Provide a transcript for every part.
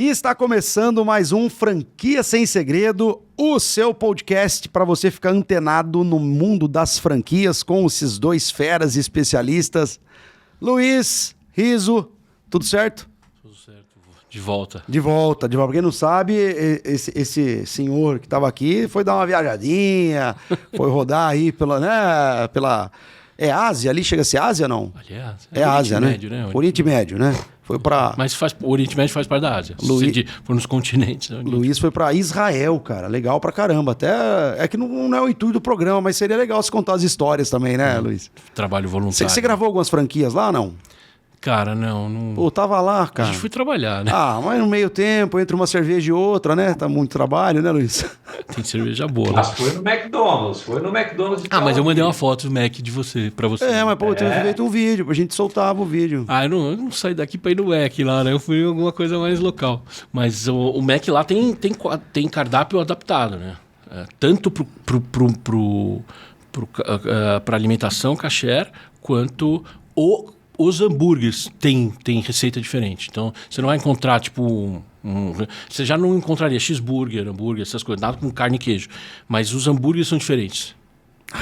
E está começando mais um Franquia Sem Segredo, o seu podcast para você ficar antenado no mundo das franquias com esses dois feras especialistas. Luiz, Riso, tudo certo? Tudo certo, de volta. De volta. Pra quem não sabe, esse senhor que estava aqui foi dar uma viajadinha, foi rodar aí pela... É Ásia? Ali chega a ser Ásia, não? Ali é Ásia. É Ásia, né? Médio, né? Oriente Médio, né? Foi para... Mas o Oriente Médio faz parte da Ásia. For nos continentes. Né? Luiz foi para Israel, cara. Legal pra caramba. Até é que não é o intuito do programa, mas seria legal se contar as histórias também, né, Luiz? Trabalho voluntário. Você gravou algumas franquias lá, não? Cara, não... Pô, tava lá, cara. A gente foi trabalhar, né? Ah, mas no meio tempo, entre uma cerveja e outra, né? Tá muito trabalho, né, Luiz? Tem cerveja boa. Mas foi no McDonald's. Mas eu mandei uma foto do Mac pra você. Mas pô, eu tenho feito um vídeo, a gente soltava o vídeo. Eu não saí daqui pra ir no Mac lá, né? Eu fui em alguma coisa mais local. Mas o Mac lá tem cardápio adaptado, né? Tanto pra alimentação kasher, quanto os hambúrgueres têm receita diferente. Então, você não vai encontrar, você já não encontraria cheeseburger, hambúrguer, essas coisas, nada com carne e queijo. Mas os hambúrgueres são diferentes.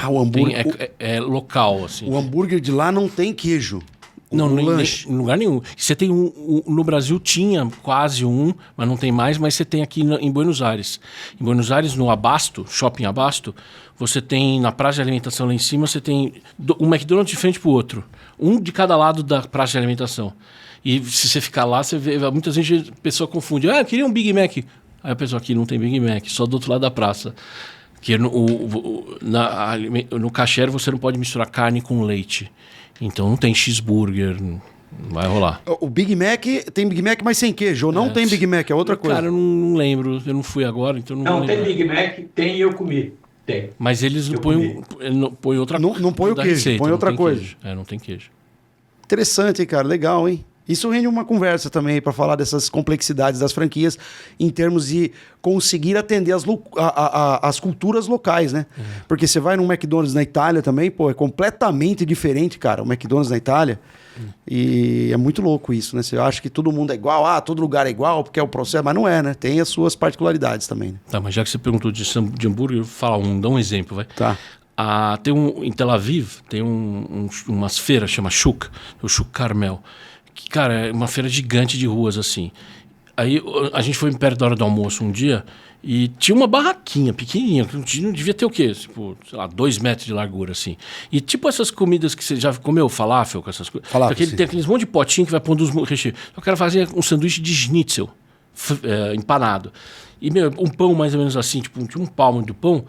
O hambúrguer... É local, assim. O hambúrguer de lá não tem queijo. Não, em lugar nenhum. Você tem no Brasil tinha quase mas não tem mais, mas você tem aqui em Buenos Aires. Em Buenos Aires, no Abasto, Shopping Abasto, você tem, na praça de alimentação lá em cima, você tem um McDonald's de frente pro outro. Um de cada lado da praça de alimentação. E se você ficar lá, você vê, muitas vezes a pessoa confunde. Eu queria um Big Mac. Aí a pessoa aqui não tem Big Mac, só do outro lado da praça. Que no kasher você não pode misturar carne com leite. Então não tem cheeseburger, não vai rolar. O Big Mac, tem Big Mac, mas sem queijo. Ou não tem Big Mac, é outra coisa. Cara, eu não lembro, eu não fui agora, então não tem Big Mac, tem e eu comi. Tem. Mas eles não põem outra coisa. Não põe o queijo, receita, põe outra coisa. Queijo. Não tem queijo. Interessante, cara, legal, hein? Isso rende uma conversa também para falar dessas complexidades das franquias em termos de conseguir atender as culturas locais, né? Porque você vai num McDonald's na Itália também, pô, é completamente diferente, cara, o McDonald's na Itália. E é muito louco isso, né? Você acha que todo mundo é igual, todo lugar é igual, porque é o processo, mas não é, né? Tem as suas particularidades também. Né? Tá, mas já que você perguntou de hambúrguer, eu vou falar dá um exemplo, vai. Tá. Em Tel Aviv, tem umas feiras, chama Shuk, o Shuk Carmel. Que, cara, é uma feira gigante de ruas, assim. Aí a gente foi perto da hora do almoço um dia e tinha uma barraquinha pequenininha, não devia ter o quê? Tipo, sei lá, 2 metros de largura, assim. E tipo essas comidas que você já comeu, falafel, com essas coisas. Tem aqueles monte de potinho que vai pondo os recheios. Eu quero fazer um sanduíche de schnitzel, empanado. E, um pão mais ou menos assim, tipo, tinha um palmo de pão.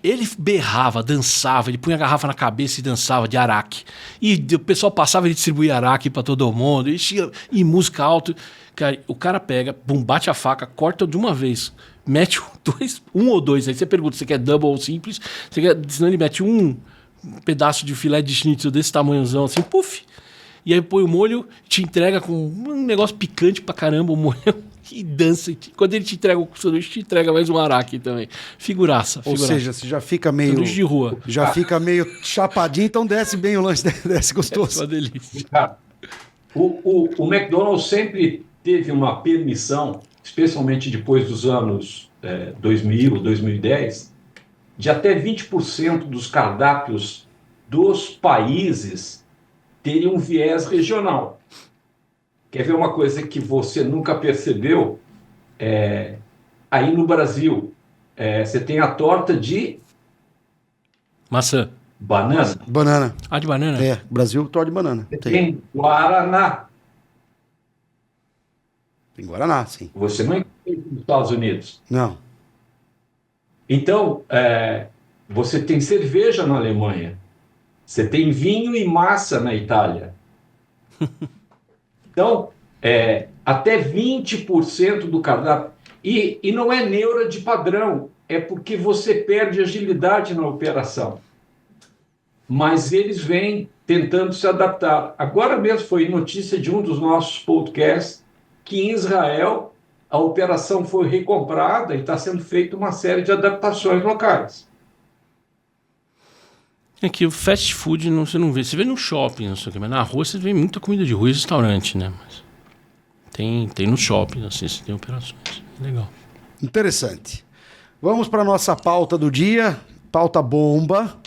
Ele berrava, dançava, ele punha a garrafa na cabeça e dançava de araque. E o pessoal passava e distribuía araque para todo mundo. E música alta. Cara, o cara pega, bate a faca, corta de uma vez, mete um ou dois. Aí você pergunta se quer double ou simples. Senão ele mete um pedaço de filé de schnitzel desse tamanhozão, assim, puf. E aí põe o molho, te entrega com um negócio picante pra caramba, o molho. E dança. Quando ele te entrega o sanduíche, te entrega mais um araque também. Figuraça. Ou seja, você já fica meio... Sanduíche de rua. Já fica meio chapadinho, então desce bem o lanche, desce gostoso. É uma delícia. Cara, o McDonald's sempre teve uma permissão, especialmente depois dos anos 2000, 2010, de até 20% dos cardápios dos países terem um viés regional. Quer ver uma coisa que você nunca percebeu? Aí no Brasil, você tem a torta de... Maçã. Banana. Banana. De banana? Brasil, torta de banana. Tem Guaraná. Tem Guaraná, sim. Você não encontra nos Estados Unidos. Não. Então, você tem cerveja na Alemanha. Você tem vinho e massa na Itália. Então, até 20% do cardápio. E não é neura de padrão, é porque você perde agilidade na operação. Mas eles vêm tentando se adaptar. Agora mesmo foi notícia de um dos nossos podcasts que em Israel a operação foi recomprada e está sendo feita uma série de adaptações locais. É que o fast food você não vê. Você vê no shopping, não sei o que, mas na rua você vê muita comida de rua e restaurante, né? Mas Tem no shopping, assim, você tem operações. Legal. Interessante. Vamos para nossa pauta do dia. Pauta bomba.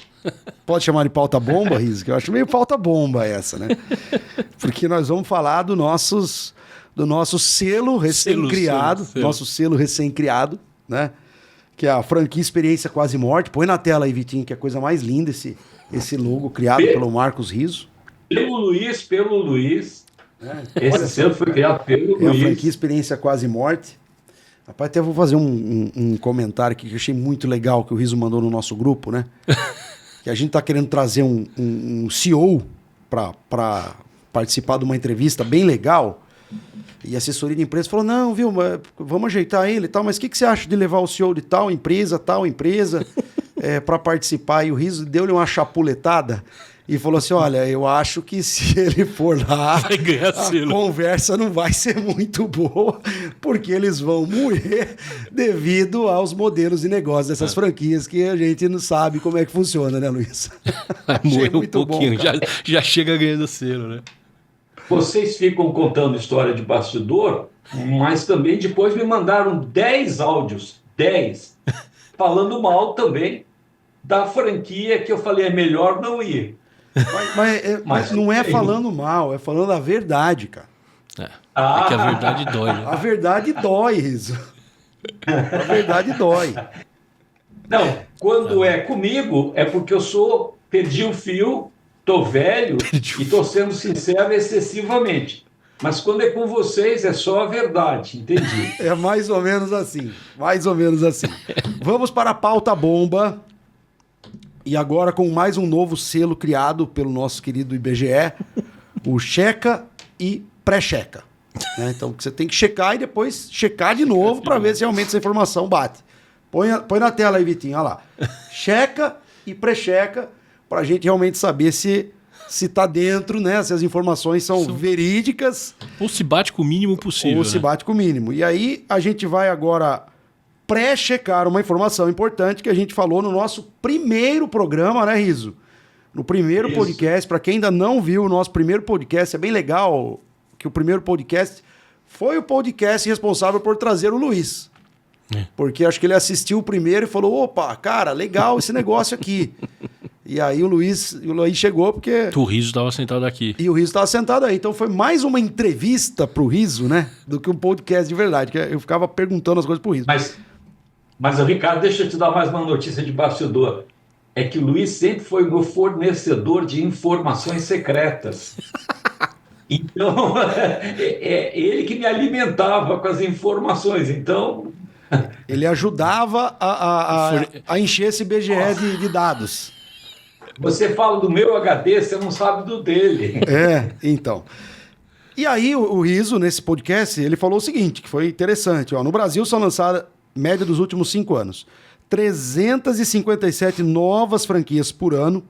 Pode chamar de pauta bomba, Riso? Que eu acho meio pauta bomba essa, né? Porque nós vamos falar do nosso selo recém-criado. Nosso selo recém-criado, né? Que é a franquia Experiência Quase Morte. Põe na tela aí, Vitinho, que é a coisa mais linda esse logo criado pelo Marcos Riso. Pelo Luiz. Esse selo foi criado pelo Luiz. É a franquia Experiência Quase Morte. Rapaz, até vou fazer um comentário aqui que eu achei muito legal que o Riso mandou no nosso grupo, né? Que a gente tá querendo trazer um CEO para participar de uma entrevista bem legal. E a assessoria de empresa falou, não, viu, vamos ajeitar ele e tal, mas o que você acha de levar o CEO de tal empresa para participar? E o Riso deu-lhe uma chapuletada e falou assim, olha, eu acho que se ele for lá, a conversa não vai ser muito boa, porque eles vão morrer devido aos modelos de negócio dessas franquias que a gente não sabe como é que funciona, né, Luiz? Morrer um pouquinho, bom, já chega ganhando selo, né? Vocês ficam contando história de bastidor, mas também depois me mandaram 10 áudios, 10, falando mal também da franquia que eu falei, é melhor não ir. Mas não é falando mal, é falando a verdade, cara. É que a verdade dói. Né? A verdade dói, Riso. A verdade dói. Não, quando é comigo, é porque eu perdi o fio, tô velho e tô sendo sincero excessivamente. Mas quando é com vocês, é só a verdade, entendi. É mais ou menos assim, Vamos para a pauta bomba. E agora com mais um novo selo criado pelo nosso querido IBGE, o checa e pré-checa. Né? Então você tem que checar e depois checar de novo para ver se realmente essa informação bate. Põe na tela aí, Vitinho, olha lá. Checa e pré-checa para a gente realmente saber se está dentro, né? Se as informações são verídicas. Ou se bate com o mínimo possível. Ou se bate com o mínimo. E aí a gente vai agora pré-checar uma informação importante que a gente falou no nosso primeiro programa, né, Riso? No primeiro podcast, para quem ainda não viu o nosso primeiro podcast, é bem legal que o primeiro podcast foi o podcast responsável por trazer o Luiz. Porque acho que ele assistiu o primeiro e falou, opa, cara, legal esse negócio aqui. E aí o Luiz chegou porque... O Riso estava sentado aqui. E o Riso estava sentado aí. Então foi mais uma entrevista pro Riso, né? Do que um podcast de verdade. Que eu ficava perguntando as coisas pro Riso. Mas, Ricardo, deixa eu te dar mais uma notícia de bastidor. É que o Luiz sempre foi meu fornecedor de informações secretas. Então, é ele que me alimentava com as informações. Então... Ele ajudava a encher esse BGE de dados. Você fala do meu HD, você não sabe do dele. Então. E aí o Riso, nesse podcast, ele falou o seguinte, que foi interessante. Ó, no Brasil são lançadas, média dos últimos 5 anos, 357 novas franquias por ano,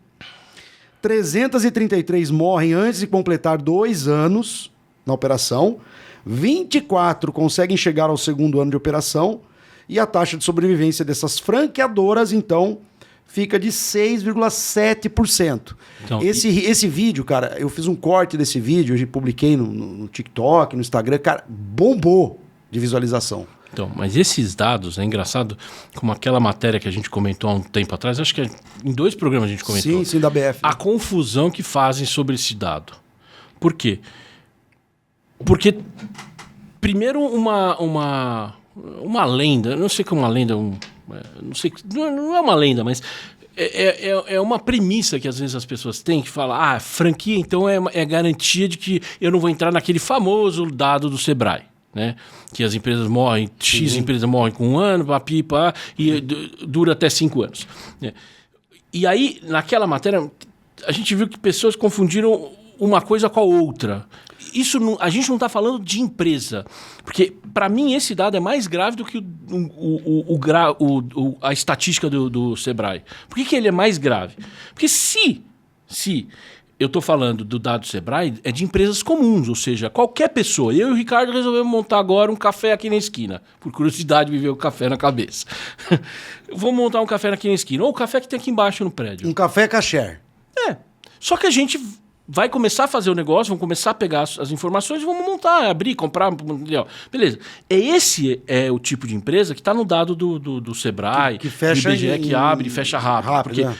333 morrem antes de completar 2 anos na operação, 24 conseguem chegar ao 2º ano de operação, e a taxa de sobrevivência dessas franqueadoras, então, fica de 6,7%. Então, esse vídeo, cara, eu fiz um corte desse vídeo, eu publiquei no TikTok, no Instagram, cara, bombou de visualização. Então, mas esses dados, é engraçado, como aquela matéria que a gente comentou há um tempo atrás, acho que em 2 programas a gente comentou. Sim, da BF. A confusão que fazem sobre esse dado. Por quê? Porque, primeiro, uma lenda, não sei como uma lenda, não sei, não é uma lenda, mas é uma premissa que às vezes as pessoas têm, que fala, franquia então é garantia de que eu não vou entrar naquele famoso dado do Sebrae. Né? Que as empresas morrem, X empresas morrem com 1 ano, e dura até 5 anos. Né? E aí, naquela matéria, a gente viu que pessoas confundiram uma coisa com a outra. Isso não, a gente não está falando de empresa. Porque, para mim, esse dado é mais grave do que a estatística do Sebrae. Por que ele é mais grave? Porque se eu estou falando do dado Sebrae, é de empresas comuns, ou seja, qualquer pessoa. Eu e o Ricardo resolvemos montar agora um café aqui na esquina. Por curiosidade, me veio o café na cabeça. Vou montar um café aqui na esquina. Ou o café que tem aqui embaixo no prédio. Um café kasher. Só que a gente vai começar a fazer o negócio, vão começar a pegar as informações e vamos montar, abrir, comprar. Beleza. Esse é o tipo de empresa que está no dado do Sebrae, que fecha do IBGE, que abre e fecha rápido. Porque, né?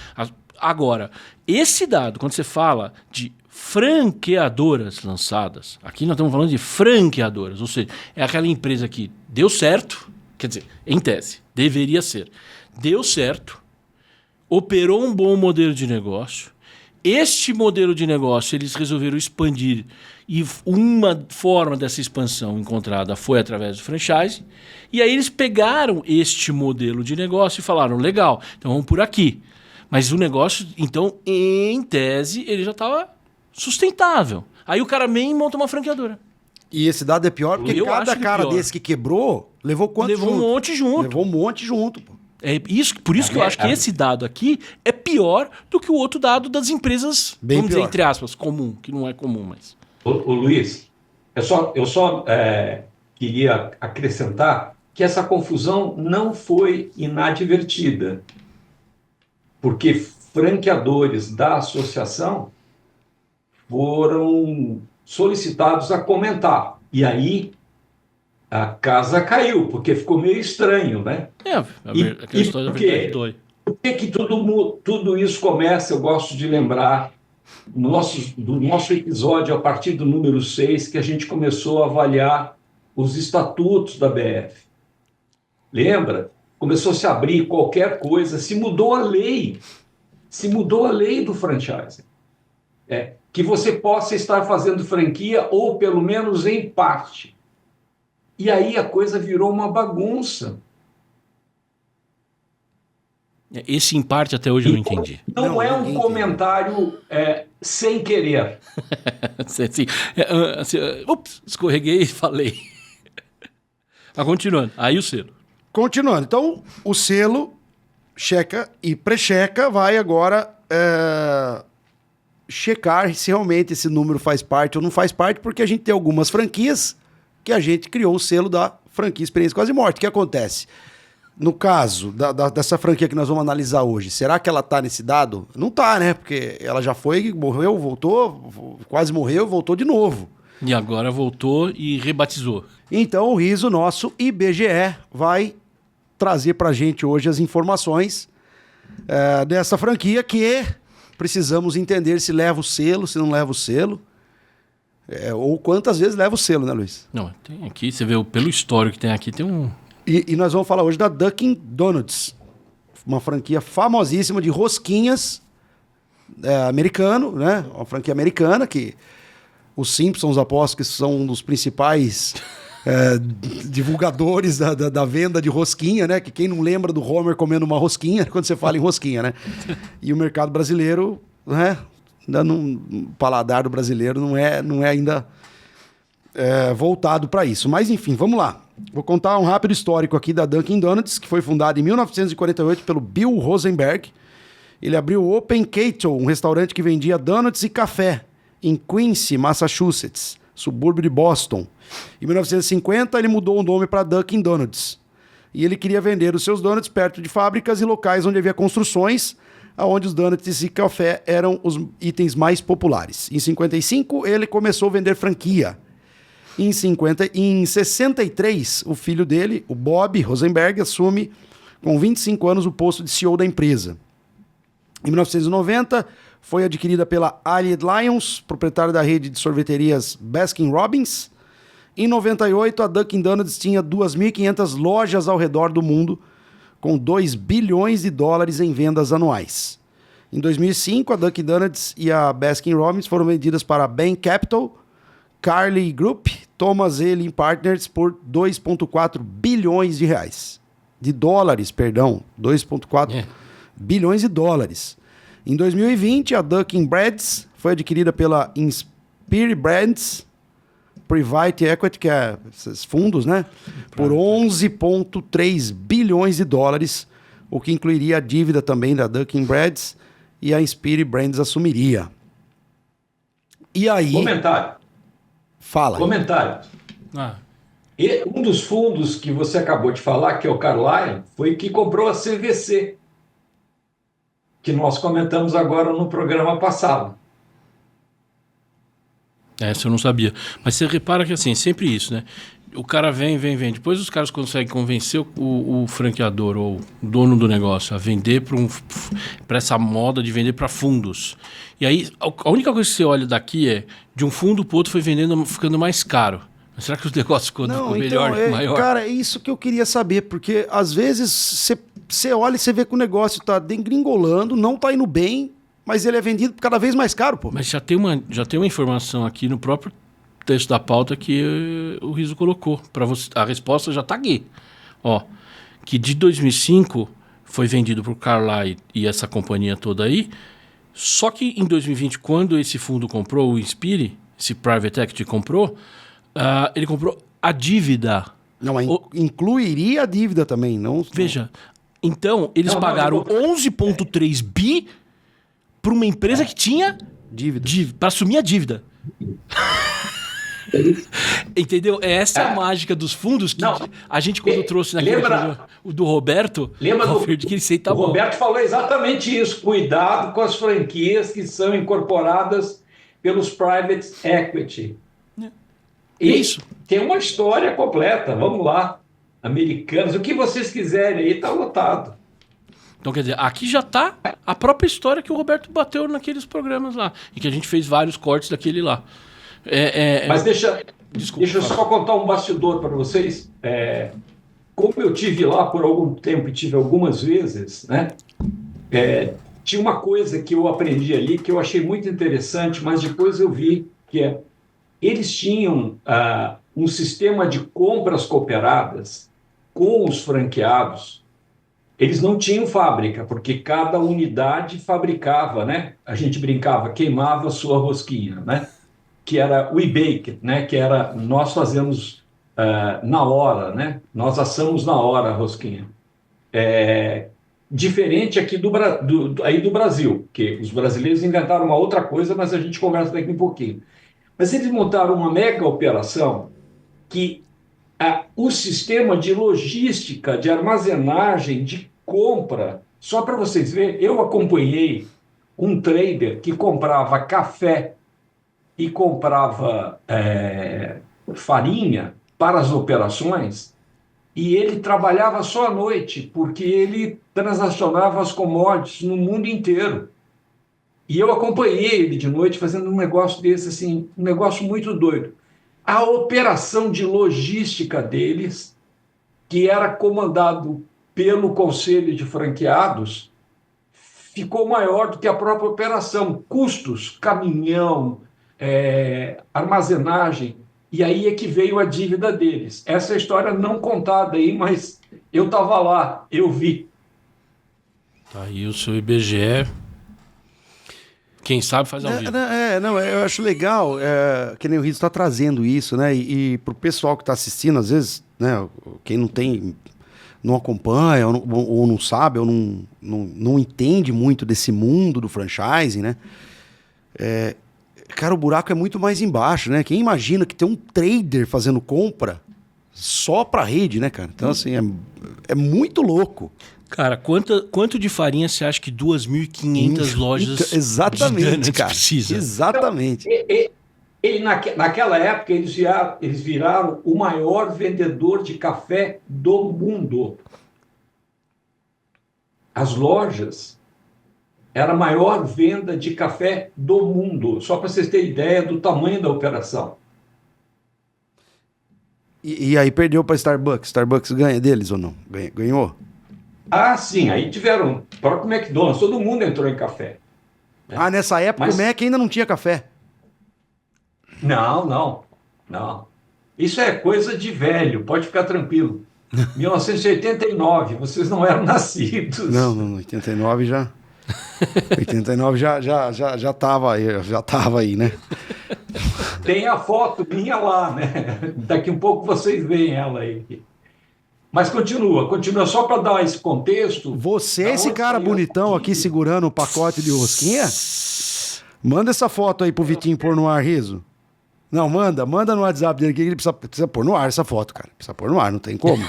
Agora, esse dado, quando você fala de franqueadoras lançadas, aqui nós estamos falando de franqueadoras, ou seja, é aquela empresa que deu certo, quer dizer, em tese, deveria ser, deu certo, operou um bom modelo de negócio. Este modelo de negócio eles resolveram expandir e uma forma dessa expansão encontrada foi através do franchise. E aí eles pegaram este modelo de negócio e falaram, legal, então vamos por aqui. Mas o negócio, então, em tese, ele já estava sustentável. Aí o cara vem e monta uma franqueadora. E esse dado é pior porque cada cara desse que quebrou levou quanto junto? Levou um monte junto. Levou um monte junto, pô. Por isso que eu acho que esse dado aqui é pior do que o outro dado das empresas, bem vamos pior. dizer, entre aspas, comum, que não é comum, mas... Ô Luiz, eu só queria acrescentar que essa confusão não foi inadvertida, porque franqueadores da associação foram solicitados a comentar. E aí a casa caiu, porque ficou meio estranho, né? Aquela história da verdade dói. Por que tudo isso começa? Eu gosto de lembrar do nosso episódio, a partir do número 6, que a gente começou a avaliar os estatutos da BF. Lembra? Começou a se abrir qualquer coisa, se mudou a lei do franchising. Que você possa estar fazendo franquia, ou pelo menos em parte. E aí a coisa virou uma bagunça. Esse em parte até hoje eu não entendi. Não é um comentário sem querer. Ups, escorreguei e falei. Mas continuando, aí o selo. Continuando, então o selo checa e pré-checa vai agora checar se realmente esse número faz parte ou não faz parte, porque a gente tem algumas franquias que a gente criou o selo da franquia Experiência Quase Morte. O que acontece? No caso dessa franquia que nós vamos analisar hoje, será que ela está nesse dado? Não está, né? Porque ela já foi, morreu, voltou, quase morreu, voltou de novo. E agora voltou e rebatizou. Então o riso nosso IBGE vai trazer pra gente hoje as informações dessa franquia que precisamos entender se leva o selo, se não leva o selo. Ou quantas vezes leva o selo, né, Luiz? Não, tem aqui, você vê pelo histórico que tem aqui, tem um... E nós vamos falar hoje da Dunkin' Donuts, uma franquia famosíssima de rosquinhas americano, né? Uma franquia americana que os Simpsons, aposto que são um dos principais divulgadores da venda de rosquinha, né? Que quem não lembra do Homer comendo uma rosquinha quando você fala em rosquinha, né? E o mercado brasileiro, né? O paladar do brasileiro não é ainda voltado para isso. Mas enfim, vamos lá. Vou contar um rápido histórico aqui da Dunkin' Donuts, que foi fundada em 1948 pelo Bill Rosenberg. Ele abriu o Open Kettle, um restaurante que vendia donuts e café, em Quincy, Massachusetts, subúrbio de Boston. Em 1950, ele mudou o nome para Dunkin' Donuts. E ele queria vender os seus donuts perto de fábricas e locais onde havia construções, onde os donuts e café eram os itens mais populares. Em 55, ele começou a vender franquia. Em 63, o filho dele, o Bob Rosenberg, assume com 25 anos o posto de CEO da empresa. Em 1990, foi adquirida pela Allied Lyons, proprietária da rede de sorveterias Baskin-Robbins. Em 98, a Dunkin' Donuts tinha 2.500 lojas ao redor do mundo, com 2 bilhões de dólares em vendas anuais. Em 2005, a Dunkin' Donuts e a Baskin-Robbins foram vendidas para a Bain Capital, Carlyle Group, Thomas Elling Partners por 2,4 bilhões de reais. De dólares, perdão. 2,4 bilhões de dólares. Em 2020, a Dunkin' Breads foi adquirida pela Inspire Brands Private Equity, que é esses fundos, né? Por 11,3 bilhões de dólares, o que incluiria a dívida também da Dunkin' Breads, e a Inspire Brands assumiria. E aí... Comentário. Fala. Comentário. E um dos fundos que você acabou de falar, que é o Carlyle, foi que comprou a CVC, que nós comentamos agora no programa passado. Essa eu não sabia. Mas você repara que assim, sempre isso, né? O cara vem. Depois os caras conseguem convencer o franqueador ou o dono do negócio a vender para essa moda de vender para fundos. E aí, a única coisa que você olha daqui é de um fundo para o outro foi ficando mais caro. Mas será que o negócio ficou melhor, maior? Cara, é isso que eu queria saber, porque às vezes você olha e você vê que o negócio tá degringolando, não tá indo bem, mas ele é vendido cada vez mais caro, pô. Mas já tem uma informação aqui no próprio texto da pauta que o Riso colocou. Para você, a resposta já está aqui. Ó, que de 2005 foi vendido para o Carlyle e essa companhia toda aí, só que em 2020, quando esse fundo comprou, o Inspire, esse private equity comprou, ele comprou a dívida. Não, mas incluiria a dívida também, não... Veja, então eles pagaram 11,3 bi para uma empresa que tinha dívida para assumir a dívida. Entendeu? É essa a mágica dos fundos que a gente, quando trouxe naquele do Roberto, que ele sei, tá bom. Roberto falou exatamente isso. Cuidado com as franquias que são incorporadas pelos private equity. Isso. Tem uma história completa. Vamos lá. Americanos, o que vocês quiserem aí está lotado. Então, quer dizer, aqui já está a própria história que o Roberto bateu naqueles programas lá. E que a gente fez vários cortes daquele lá. Mas deixa eu só contar um bastidor para vocês. Como eu tive lá por algum tempo e tive algumas vezes, né? Tinha uma coisa que eu aprendi ali que eu achei muito interessante, mas depois eu vi que eles tinham um sistema de compras cooperadas com os franqueados. Eles não tinham fábrica, porque cada unidade fabricava, né? A gente brincava, queimava a sua rosquinha, né? Que era o e-bake, né? Que era, nós fazemos na hora, né? Nós assamos na hora a rosquinha. Diferente aqui do Brasil, que os brasileiros inventaram uma outra coisa, mas a gente conversa daqui um pouquinho. Mas eles montaram uma mega operação que o sistema de logística, de armazenagem, de compra, só para vocês verem, eu acompanhei um trader que comprava café e comprava farinha para as operações, e ele trabalhava só à noite, porque ele transacionava as commodities no mundo inteiro. E eu acompanhei ele de noite fazendo um negócio desse, assim, um negócio muito doido. A operação de logística deles, que era comandado pelo Conselho de Franqueados, ficou maior do que a própria operação. Custos, caminhão, armazenagem, e aí é que veio a dívida deles. Essa é a história não contada aí, mas eu estava lá, eu vi. Tá aí o seu IBGE... Quem sabe faz ao vivo. Eu acho legal que nem o Riso está trazendo isso, né? E para o pessoal que está assistindo, às vezes, né? Quem não acompanha, ou não sabe, ou não entende muito desse mundo do franchising, né? Cara, o buraco é muito mais embaixo, né? Quem imagina que tem um trader fazendo compra só para rede, né, cara? Então, assim, é muito louco. Cara, quanto de farinha você acha que 2.500 lojas exatamente, cara, precisa? Exatamente. Naquela época, eles viraram o maior vendedor de café do mundo. As lojas eram a maior venda de café do mundo. Só para vocês terem ideia do tamanho da operação. E aí perdeu para Starbucks. Starbucks ganha deles ou não? Ganhou? Sim, aí tiveram o próprio McDonald's, todo mundo entrou em café. Né? Nessa época o Mac ainda não tinha café. Não. Isso é coisa de velho, pode ficar tranquilo. 1989, vocês não eram nascidos. Não, 89 já. 89 já tava aí, né? Tem a foto minha lá, né? Daqui um pouco vocês veem ela aí. Mas continua só para dar esse contexto. Você, esse cara bonitão aqui segurando o pacote de rosquinha? Manda essa foto aí pro Vitinho pôr no ar, Riso. Não, manda no WhatsApp dele que ele precisa pôr no ar essa foto, cara. Precisa pôr no ar, não tem como.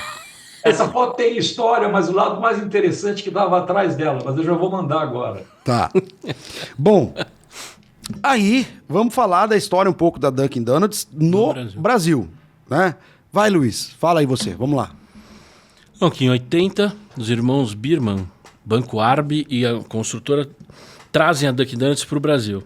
Essa foto tem história, mas o lado mais interessante que estava atrás dela, mas eu já vou mandar agora. Tá. Bom, Aí, vamos falar da história um pouco da Dunkin' Donuts no Brasil, né? Vai, Luiz, fala aí você, vamos lá. Bom, que em 80, os irmãos Birman, Banco Arby e a construtora trazem a Dunkin' Donuts para o Brasil.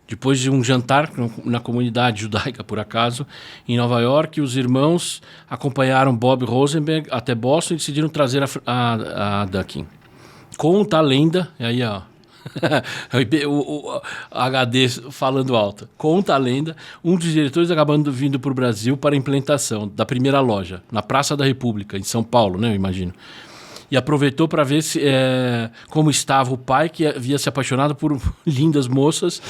Depois de um jantar na comunidade judaica, por acaso, em Nova York, os irmãos acompanharam Bob Rosenberg até Boston e decidiram trazer a Dunkin'. Conta a lenda, e aí ó, o HD falando alto. Conta a lenda, um dos diretores acabando vindo para o Brasil para a implementação da primeira loja, na Praça da República, em São Paulo, né, eu imagino. E aproveitou para ver como estava o pai, que havia se apaixonado por lindas moças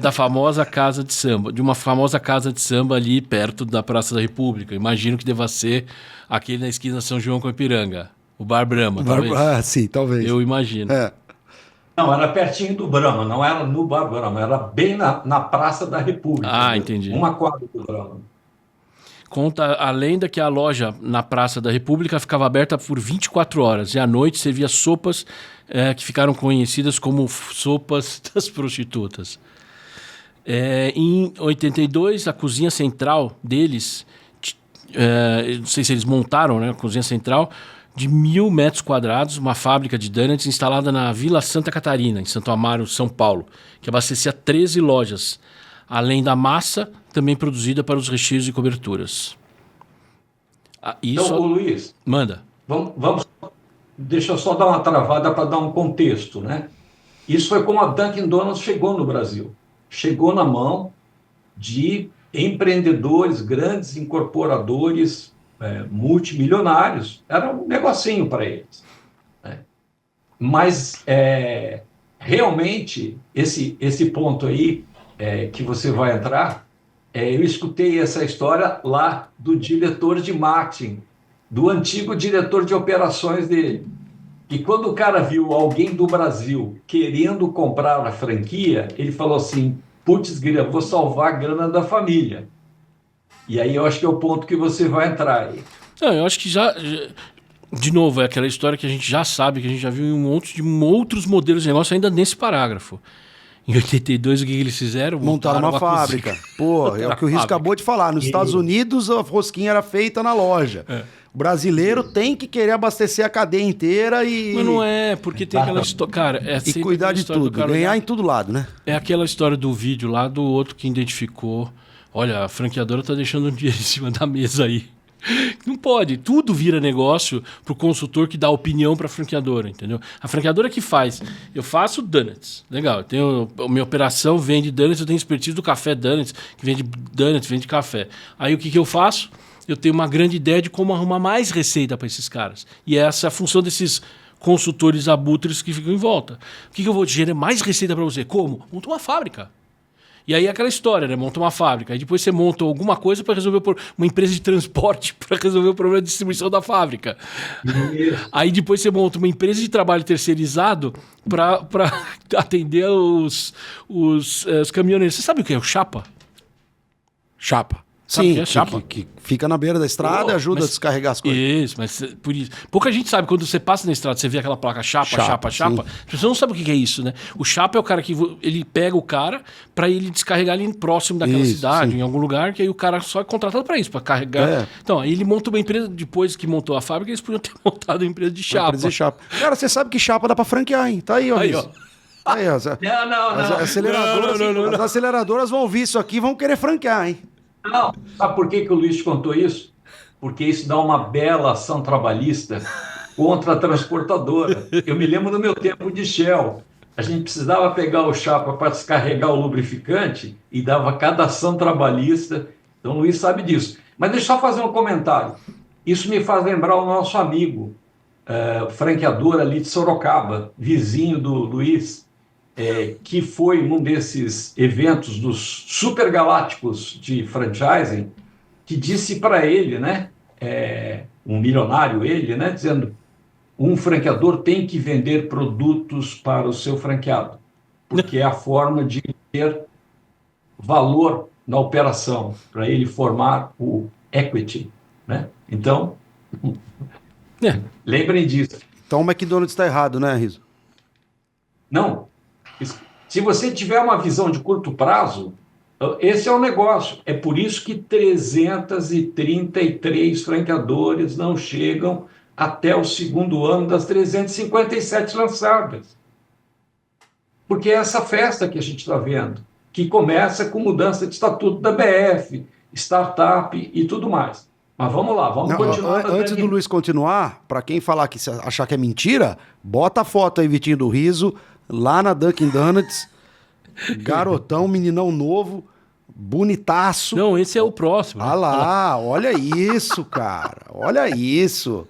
da famosa casa de samba, de uma famosa casa de samba ali perto da Praça da República. Imagino que deva ser aquele na esquina São João com Ipiranga, o Bar Brahma, talvez. Ah, sim, talvez. Eu imagino. Não, era pertinho do Brahma, não era no Bar Brahma, era bem na Praça da República. Ah, entendi. Uma quadra do Brahma. Conta a lenda que a loja na Praça da República ficava aberta por 24 horas e à noite servia sopas que ficaram conhecidas como sopas das prostitutas. Em 82, a cozinha central deles, não sei se eles montaram, né, a cozinha central, de 1.000 metros quadrados, uma fábrica de donuts instalada na Vila Santa Catarina, em Santo Amaro, São Paulo, que abastecia 13 lojas, além da massa também produzida para os recheios e coberturas. Então, Luiz, manda. Vamos, deixa eu só dar uma travada para dar um contexto, né? Isso foi como a Dunkin' Donuts chegou no Brasil. Chegou na mão de empreendedores, grandes incorporadores, multimilionários. Era um negocinho para eles, né? Mas realmente esse ponto aí que você vai entrar, eu escutei essa história lá do diretor de marketing, do antigo diretor de operações dele. E quando o cara viu alguém do Brasil querendo comprar a franquia, ele falou assim, putz, grila, vou salvar a grana da família. E aí eu acho que é o ponto que você vai entrar aí. Não, eu acho que já... De novo, é aquela história que a gente já sabe, que a gente já viu em um monte de outros modelos de negócio ainda nesse parágrafo. Em 82, o que eles fizeram? Montaram uma fábrica. Pô, é o que o Riz acabou de falar. Nos Estados Unidos, a rosquinha era feita na loja. O brasileiro tem que querer abastecer a cadeia inteira e... Mas não é, porque tem aquela história... Cara, e cuidar de tudo, ganhar em todo lado, né? É aquela história do vídeo lá do outro que identificou... Olha, a franqueadora tá deixando um dinheiro em cima da mesa aí. Não pode. Tudo vira negócio pro consultor que dá opinião pra franqueadora, entendeu? A franqueadora que faz. Eu faço donuts. Legal. Eu tenho, a minha operação vende donuts, eu tenho expertise do café donuts, que vende donuts, vende café. Aí o que eu faço? Eu tenho uma grande ideia de como arrumar mais receita para esses caras. E essa é a função desses consultores abutres que ficam em volta. O que eu vou gerar mais receita para você? Como? Monta uma fábrica. E aí aquela história, né? Monta uma fábrica. Aí depois você monta alguma coisa para resolver uma empresa de transporte para resolver o problema de distribuição da fábrica. Aí depois você monta uma empresa de trabalho terceirizado para atender os caminhoneiros. Você sabe o que é o chapa? Chapa. Sabe Sim, é chapa? Que fica na beira da estrada e ajuda a descarregar as coisas. Isso, mas por isso. Pouca gente sabe, quando você passa na estrada, você vê aquela placa chapa. Você não sabe o que é isso, né? O chapa é o cara que ele pega o cara para ele descarregar ali próximo daquela cidade, em algum lugar, que aí o cara só é contratado para isso, para carregar. Então, aí ele monta uma empresa, depois que montou a fábrica, eles podiam ter montado uma empresa de chapa. Cara, você sabe que chapa dá para franquear, hein? Tá aí, ó. Aí, ó. Aí, ó. Não. As aceleradoras vão ouvir isso aqui e vão querer franquear, hein? Não, sabe por que o Luiz contou isso? Porque isso dá uma bela ação trabalhista contra a transportadora. Eu me lembro do meu tempo de Shell. A gente precisava pegar o chapa para descarregar o lubrificante e dava cada ação trabalhista. Então o Luiz sabe disso. Mas deixa eu só fazer um comentário. Isso me faz lembrar o nosso amigo, franqueador ali de Sorocaba, vizinho do Luiz, que foi um desses eventos dos supergalácticos de franchising, que disse para ele, né, um milionário ele, né, dizendo, um franqueador tem que vender produtos para o seu franqueado, porque é a forma de ter valor na operação, para ele formar o equity, né? Então, lembrem disso. Então o McDonald's está errado, né, Riso? Não. Se você tiver uma visão de curto prazo, esse é o negócio. É por isso que 333 franqueadores não chegam até o segundo ano das 357 lançadas. Porque é essa festa que a gente está vendo, que começa com mudança de estatuto da BF, startup e tudo mais. Mas vamos lá, vamos continuar. Antes do Luiz continuar, para quem falar que achar que é mentira, bota a foto aí, Vitinho do Riso, lá na Dunkin' Donuts, garotão, meninão novo, bonitaço. Não, esse é o próximo. Ah lá, olha isso, cara, olha isso.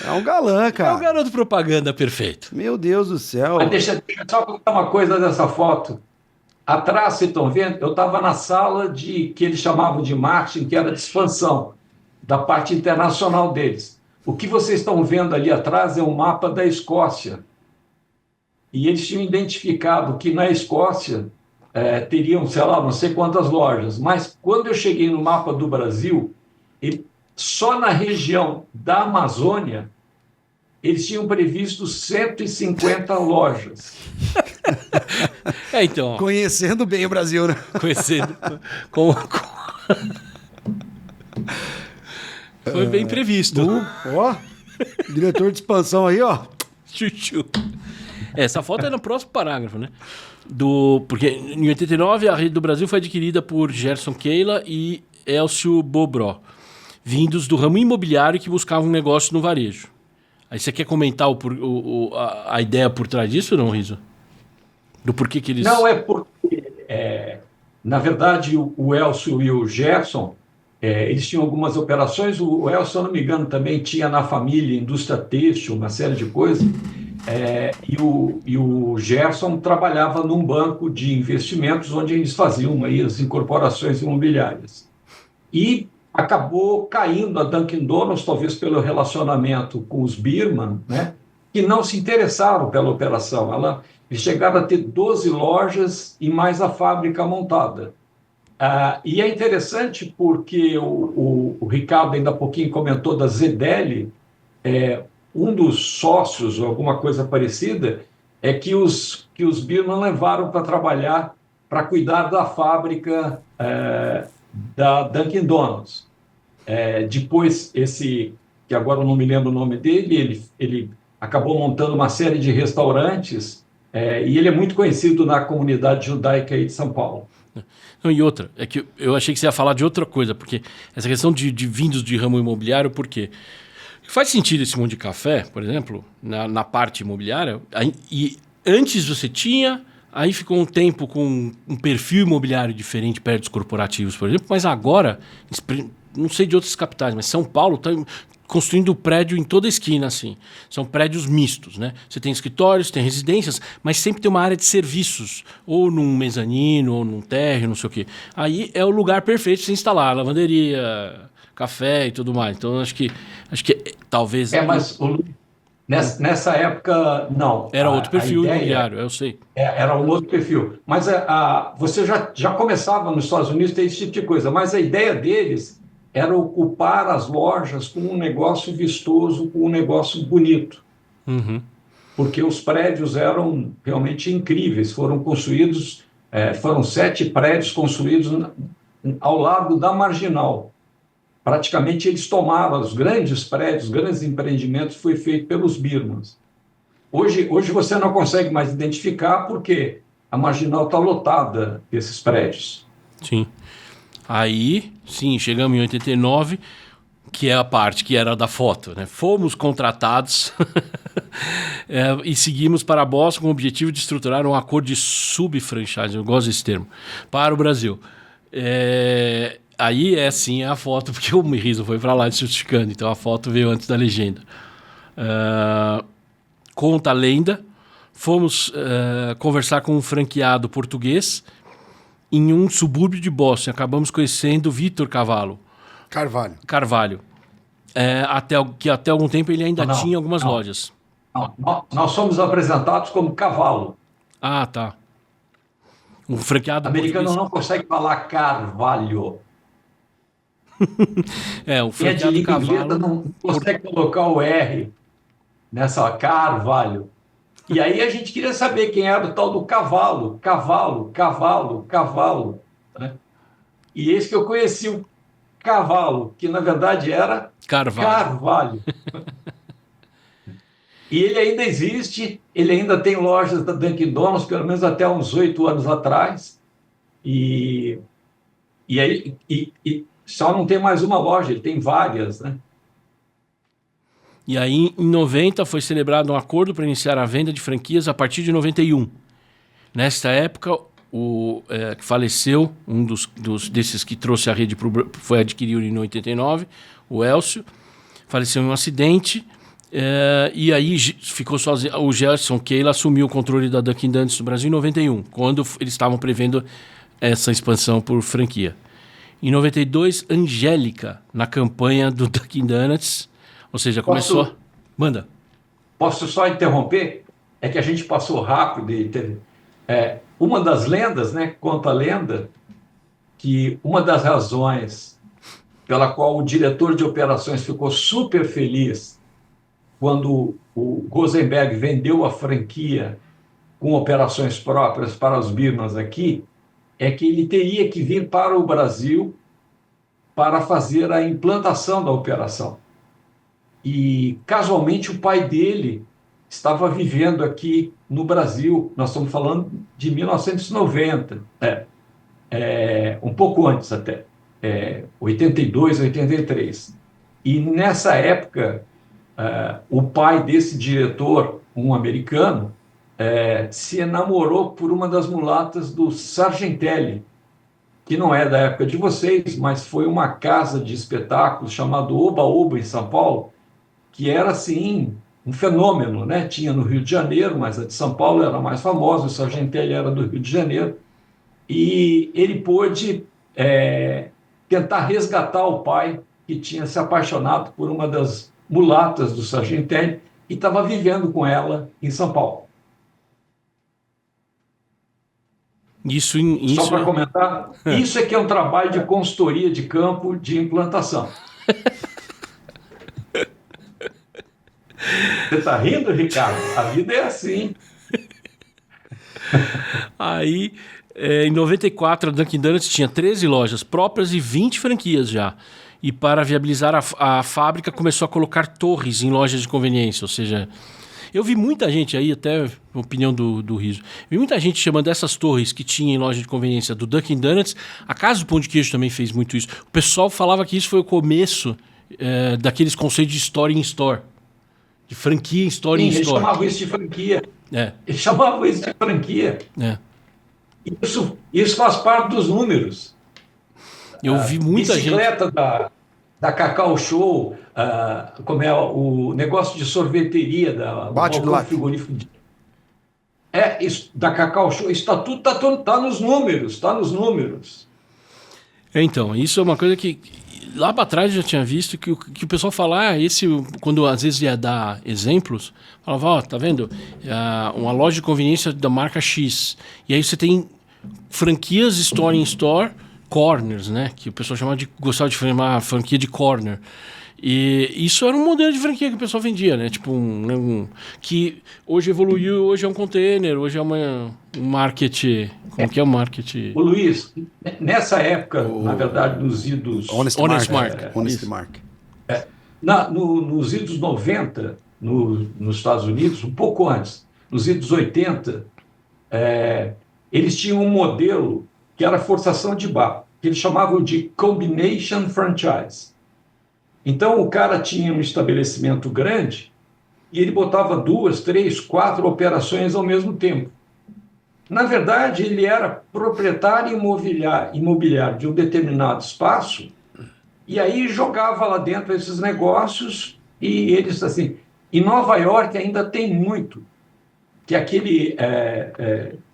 É um galã, cara. É o garoto propaganda perfeito. Meu Deus do céu. Mas deixa eu só contar uma coisa dessa foto. Atrás, vocês estão vendo? Eu estava na sala que eles chamavam de marketing, que era de expansão, da parte internacional deles. O que vocês estão vendo ali atrás é um mapa da Escócia. E eles tinham identificado que na Escócia teriam, sei lá, não sei quantas lojas. Mas quando eu cheguei no mapa do Brasil, só na região da Amazônia, eles tinham previsto 150 lojas. Então. Conhecendo bem o Brasil, né? Conhecendo. Foi bem previsto. Ó, diretor de expansão aí, ó. Chuchu. Essa foto é no próximo parágrafo, né? Porque em 89 a Rede do Brasil foi adquirida por Gerson Keila e Elcio Bobró, vindos do ramo imobiliário que buscavam um negócio no varejo. Aí você quer comentar a ideia por trás disso, não, Riso? Do porquê que eles... Não, é porque, na verdade, o Elcio e o Gerson, eles tinham algumas operações. O Elcio, se eu não me engano, também tinha na família indústria têxtil, uma série de coisas. E o Gerson trabalhava num banco de investimentos onde eles faziam aí as incorporações imobiliárias. E acabou caindo a Dunkin' Donuts, talvez pelo relacionamento com os Birman, né, que não se interessaram pela operação. Eles chegaram a ter 12 lojas e mais a fábrica montada. E é interessante porque o Ricardo ainda há pouquinho comentou da Zedeli, um dos sócios, ou alguma coisa parecida, é que os Birman levaram para trabalhar, para cuidar da fábrica da Dunkin' Donuts. Depois, que agora eu não me lembro o nome dele, ele acabou montando uma série de restaurantes, e ele é muito conhecido na comunidade judaica aí de São Paulo. Não, e outra, é que eu achei que você ia falar de outra coisa, porque essa questão de vindos de ramo imobiliário, por quê? Faz sentido esse mundo de café, por exemplo, na parte imobiliária, e antes você tinha, aí ficou um tempo com um perfil imobiliário diferente, prédios corporativos, por exemplo, mas agora, não sei de outras capitais, mas São Paulo está construindo prédio em toda a esquina, assim. São prédios mistos, né? Você tem escritórios, tem residências, mas sempre tem uma área de serviços, ou num mezanino, ou num térreo, não sei o quê. Aí é o lugar perfeito para você instalar lavanderia, café e tudo mais. Então, acho que talvez... Mas nessa época, não. Era outro perfil imobiliário, eu sei. Era um outro perfil. Mas você já começava nos Estados Unidos a ter esse tipo de coisa, mas a ideia deles era ocupar as lojas com um negócio vistoso, com um negócio bonito. Uhum. Porque os prédios eram realmente incríveis. Foram construídos, foram 7 prédios construídos ao lado da Marginal. Praticamente eles tomaram os grandes prédios, grandes empreendimentos, foi feito pelos Birmans. Hoje você não consegue mais identificar porque a Marginal está lotada desses prédios. Sim. Aí, sim, chegamos em 89, que é a parte que era da foto, né? Fomos contratados e seguimos para a Boston com o objetivo de estruturar um acordo de subfranchise, eu gosto desse termo, para o Brasil. Aí sim a foto, porque o Riso foi para lá justificando, então a foto veio antes da legenda. Conta a lenda, fomos conversar com um franqueado português em um subúrbio de Boston. Acabamos conhecendo Vitor Carvalho. Que até algum tempo ele ainda tinha algumas lojas. Nós somos apresentados como Cavalo. Ah, tá. Um franqueado americano português. Não consegue falar Carvalho. Um franqueado Cavalo. Não consegue colocar o R nessa Carvalho. E aí a gente queria saber quem era o tal do Cavalo, né? E esse que eu conheci, o Cavalo, que na verdade era Carvalho. E ele ainda existe, ele ainda tem lojas da Dunkin' Donuts, pelo menos até uns 8 anos atrás. E só não tem mais uma loja, ele tem várias, né? E aí, em 90, foi celebrado um acordo para iniciar a venda de franquias a partir de 91. Nesta época, que faleceu, um desses que trouxe a rede, foi adquirido em 89, o Elcio, faleceu em um acidente, e aí ficou sozinho. O Gerson Keila assumiu o controle da Dunkin' Donuts no Brasil em 91, quando eles estavam prevendo essa expansão por franquia. Em 92, Angélica, na campanha do Dunkin' Donuts, ou seja, começou... Manda. Posso só interromper? É que a gente passou rápido e teve... uma das lendas, né, conta a lenda que uma das razões pela qual o diretor de operações ficou super feliz quando o Rosenberg vendeu a franquia com operações próprias para os Birmans aqui, é que ele teria que vir para o Brasil para fazer a implantação da operação. E, casualmente, o pai dele estava vivendo aqui no Brasil. Nós estamos falando de 1990, um pouco antes até, 82, 83. E, nessa época, o pai desse diretor, um americano, se enamorou por uma das mulatas do Sargentelli, que não é da época de vocês, mas foi uma casa de espetáculos chamado Oba Oba, em São Paulo, que era, assim, um fenômeno, né? Tinha no Rio de Janeiro, mas a de São Paulo era mais famosa, o Sargentelli era do Rio de Janeiro, e ele pôde tentar resgatar o pai, que tinha se apaixonado por uma das mulatas do Sargentelli e estava vivendo com ela em São Paulo. Só para comentar, isso é que é um trabalho de consultoria de campo de implantação. Você está rindo, Ricardo? A vida é assim. Aí, em 94, a Dunkin' Donuts tinha 13 lojas próprias e 20 franquias já. E para viabilizar a fábrica, começou a colocar torres em lojas de conveniência. Ou seja, eu vi muita gente aí, até a opinião do Riso, vi muita gente chamando essas torres que tinha em loja de conveniência do Dunkin' Donuts. A Casa do Pão de Queijo também fez muito isso. O pessoal falava que isso foi o começo daqueles conceitos de store in store. De franquia em store in store. Eles chamavam isso de franquia. Eles chamavam isso de franquia. Isso faz parte dos números. Eu vi muita bicicleta gente... da Cacau Show, como é o negócio de sorveteria da frigorífico. Isso, da Cacau Show, isso tá nos números, está nos números. Então, isso é uma coisa que lá para trás eu já tinha visto que o pessoal fala, quando às vezes ia dar exemplos, falava, tá vendo? Uma loja de conveniência da marca X. E aí você tem franquias store in store, corners, né? Que o pessoal gostava de chamar franquia de corner. E isso era um modelo de franquia que o pessoal vendia, né? Tipo, que hoje evoluiu, hoje é um container, hoje é um market... Como que é o market? O Luiz, nessa época, na verdade, nos idos... Honest Mark. Nos idos 90, nos Estados Unidos, um pouco antes, nos idos 80, eles tinham um modelo que era forçação de barra, que eles chamavam de Combination Franchise. Então, o cara tinha um estabelecimento grande e ele botava 2, 3, 4 operações ao mesmo tempo. Na verdade, ele era proprietário imobiliário de um determinado espaço e aí jogava lá dentro esses negócios e eles, assim... Em Nova York ainda tem muito, que aquele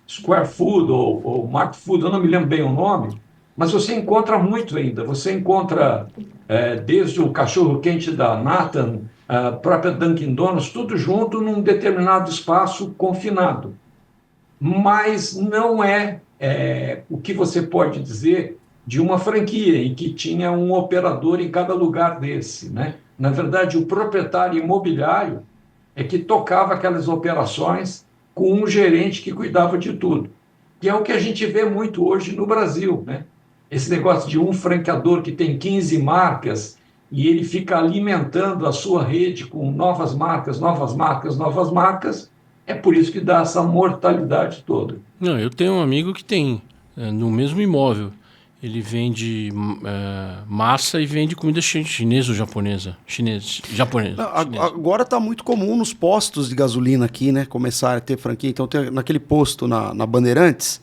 Square Food ou Mark Food, eu não me lembro bem o nome, mas você encontra muito ainda. Você encontra desde o cachorro-quente da Nathan, a própria Dunkin' Donuts, tudo junto num determinado espaço confinado. Mas não é o que você pode dizer de uma franquia, em que tinha um operador em cada lugar desse, né? Na verdade, o proprietário imobiliário é que tocava aquelas operações com um gerente que cuidava de tudo, que é o que a gente vê muito hoje no Brasil, né? Esse negócio de um franqueador que tem 15 marcas e ele fica alimentando a sua rede com novas marcas, novas marcas, novas marcas, é por isso que dá essa mortalidade toda. Não, eu tenho um amigo que tem, no mesmo imóvel, ele vende massa e vende comida chinesa ou japonesa? Japonesa. Agora está muito comum nos postos de gasolina aqui, né? Começar a ter franquia. Então, naquele posto na Bandeirantes,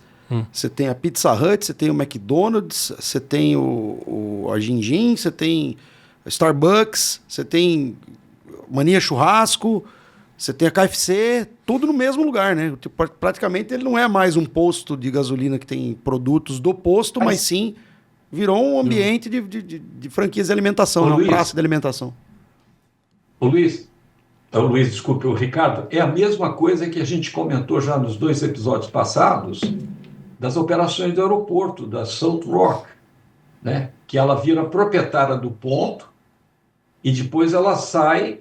você tem a Pizza Hut, você tem o McDonald's, você tem a Gin, você tem Starbucks, você tem Mania Churrasco, você tem a KFC, tudo no mesmo lugar, né? Praticamente ele não é mais um posto de gasolina que tem produtos do posto, mas sim virou um ambiente de franquias de alimentação, uma praça de alimentação. O Luiz, desculpe, o Ricardo, é a mesma coisa que a gente comentou já nos 2 episódios passados das operações do aeroporto, da South Rock, né? Que ela vira proprietária do ponto e depois ela sai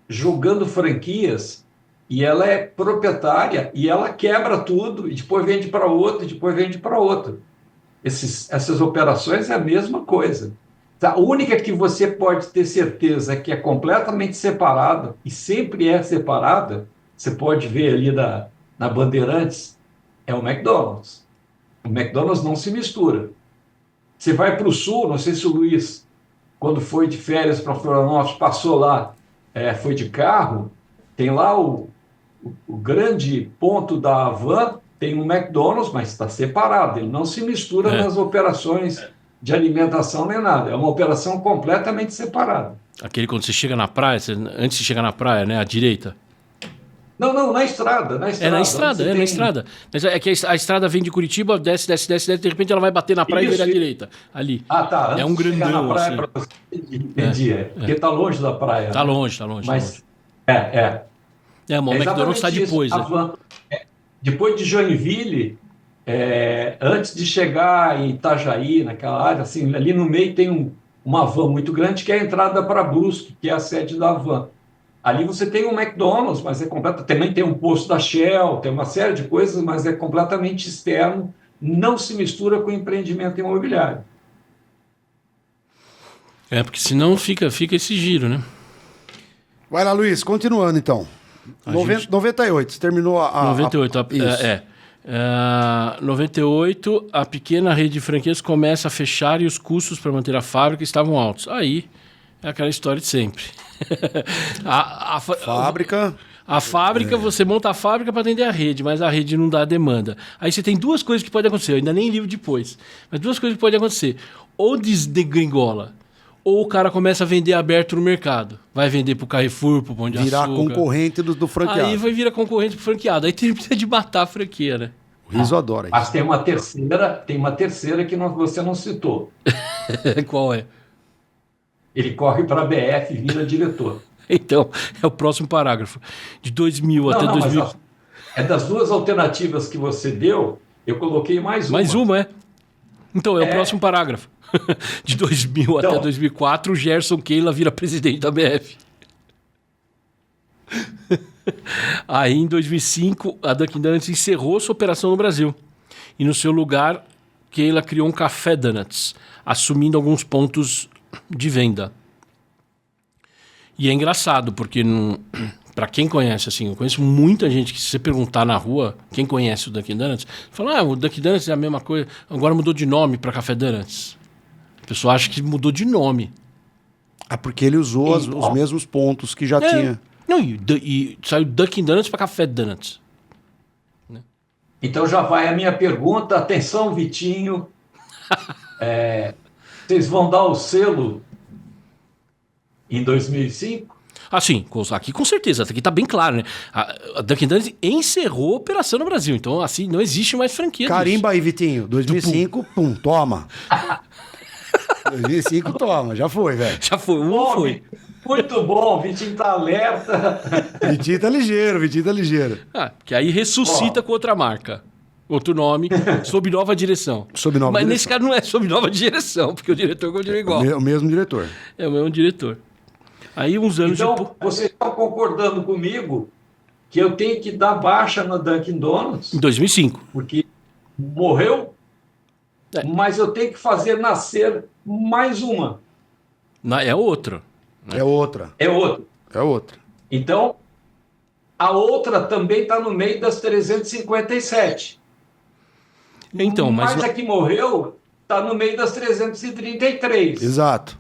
jogando franquias e ela é proprietária e ela quebra tudo e depois vende para outra e depois vende para outra. Essas operações é a mesma coisa. A única que você pode ter certeza que é completamente separada e sempre é separada, você pode ver ali na Bandeirantes, é o McDonald's. O McDonald's não se mistura. Você vai para o sul, não sei se o Luiz, quando foi de férias para Florianópolis, passou lá, foi de carro, tem lá o grande ponto da Havan, tem um McDonald's, mas está separado, ele não se mistura nas operações de alimentação nem nada, é uma operação completamente separada. Aquele quando você chega na praia, antes de chegar na praia, né, à direita? Não, na estrada. É na estrada. Mas é que a estrada vem de Curitiba, desce, de repente ela vai bater na praia e virar à direita. Ali. Tá. É um grandão, na praia, assim. Você entendi, porque está longe da praia. Tá longe. Mas, o McDonald's está depois. Depois de Joinville, antes de chegar em Itajaí, naquela área, assim, ali no meio tem uma van muito grande que é a entrada para Brusque, que é a sede da van. Ali você tem um McDonald's, mas também tem um posto da Shell, tem uma série de coisas, mas é completamente externo, não se mistura com empreendimento imobiliário. Porque senão fica esse giro, né? Vai lá, Luiz, continuando então. 98, você terminou 98, 98, a pequena rede de franquias começa a fechar e os custos para manter a fábrica estavam altos. Aí é aquela história de sempre. A fábrica, você monta a fábrica para atender a rede, mas a rede não dá a demanda. Aí você tem 2 coisas que podem acontecer, eu ainda nem li depois, mas 2 coisas que podem acontecer. Ou desgringola, ou o cara começa a vender aberto no mercado. Vai vender pro Carrefour, pro Pão de Açúcar. Virar concorrente do franqueado. Aí vai virar concorrente pro franqueado. Aí precisa de matar a franquia, né? O Riso adora isso. Mas tem uma terceira que você não citou. Qual é? Ele corre para a BF e vira diretor. Então, é o próximo parágrafo. De 2000 até 2000. Das 2 alternativas que você deu, eu coloquei mais uma. Mais uma, Então, é o próximo parágrafo. De 2000 até 2004, o Gerson Keila vira presidente da BF. Aí, em 2005, a Dunkin' Donuts encerrou sua operação no Brasil. E no seu lugar, Keila criou um Café Donuts, assumindo alguns pontos de venda. E é engraçado, porque para quem conhece, assim, eu conheço muita gente que, se você perguntar na rua, quem conhece o Dunkin' Donuts, fala, o Dunkin' Donuts é a mesma coisa, agora mudou de nome para Café Donuts. A pessoa acha que mudou de nome. Porque ele usou os mesmos pontos que já tinha. Não, e saiu Dunkin' Donuts para Café Donuts. Né? Então já vai a minha pergunta. Atenção, Vitinho. Vocês vão dar o selo em 2005? Sim, aqui com certeza, aqui está bem claro, né? A Dunkin' Donuts encerrou a operação no Brasil, então assim, não existe mais franquia. Carimba aí, Vitinho, 2005, toma. 2005, toma, já foi, velho. Já foi, foi. Muito bom, Vitinho tá alerta. Vitinho tá ligeiro. Porque aí ressuscita com outra marca. Outro nome, sob nova direção. Mas nesse caso não é sob nova direção, porque o diretor continua igual. O mesmo diretor. É o mesmo diretor. Aí uns anos Então, depois... vocês estão concordando comigo que eu tenho que dar baixa na Dunkin' Donuts, Em 2005. porque morreu, É. mas eu tenho que fazer nascer mais uma. É outro. É outra. É outra. É outra. Então, a outra também está no meio das 357. Então, mas... a que morreu está no meio das 333. Exato.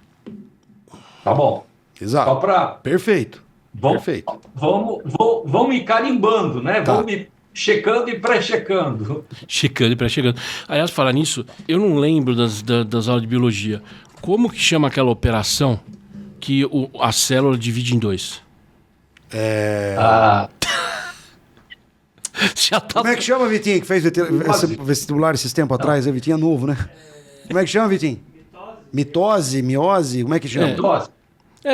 Tá bom. Exato. Só para... Perfeito. Vamos, Perfeito. vamos me carimbando, né? Tá. Vamos me checando e pré-checando. Checando e pré-chegando. Aliás, falar nisso, eu não lembro das aulas de biologia. Como que chama aquela operação que a célula divide em dois? Ah, Já tá... Como é que chama, Vitinho, que fez vestibular esses tempos atrás? Vitinho é novo, né? Como é que chama, Vitinho? Mitose, miose, como é que chama? nossa.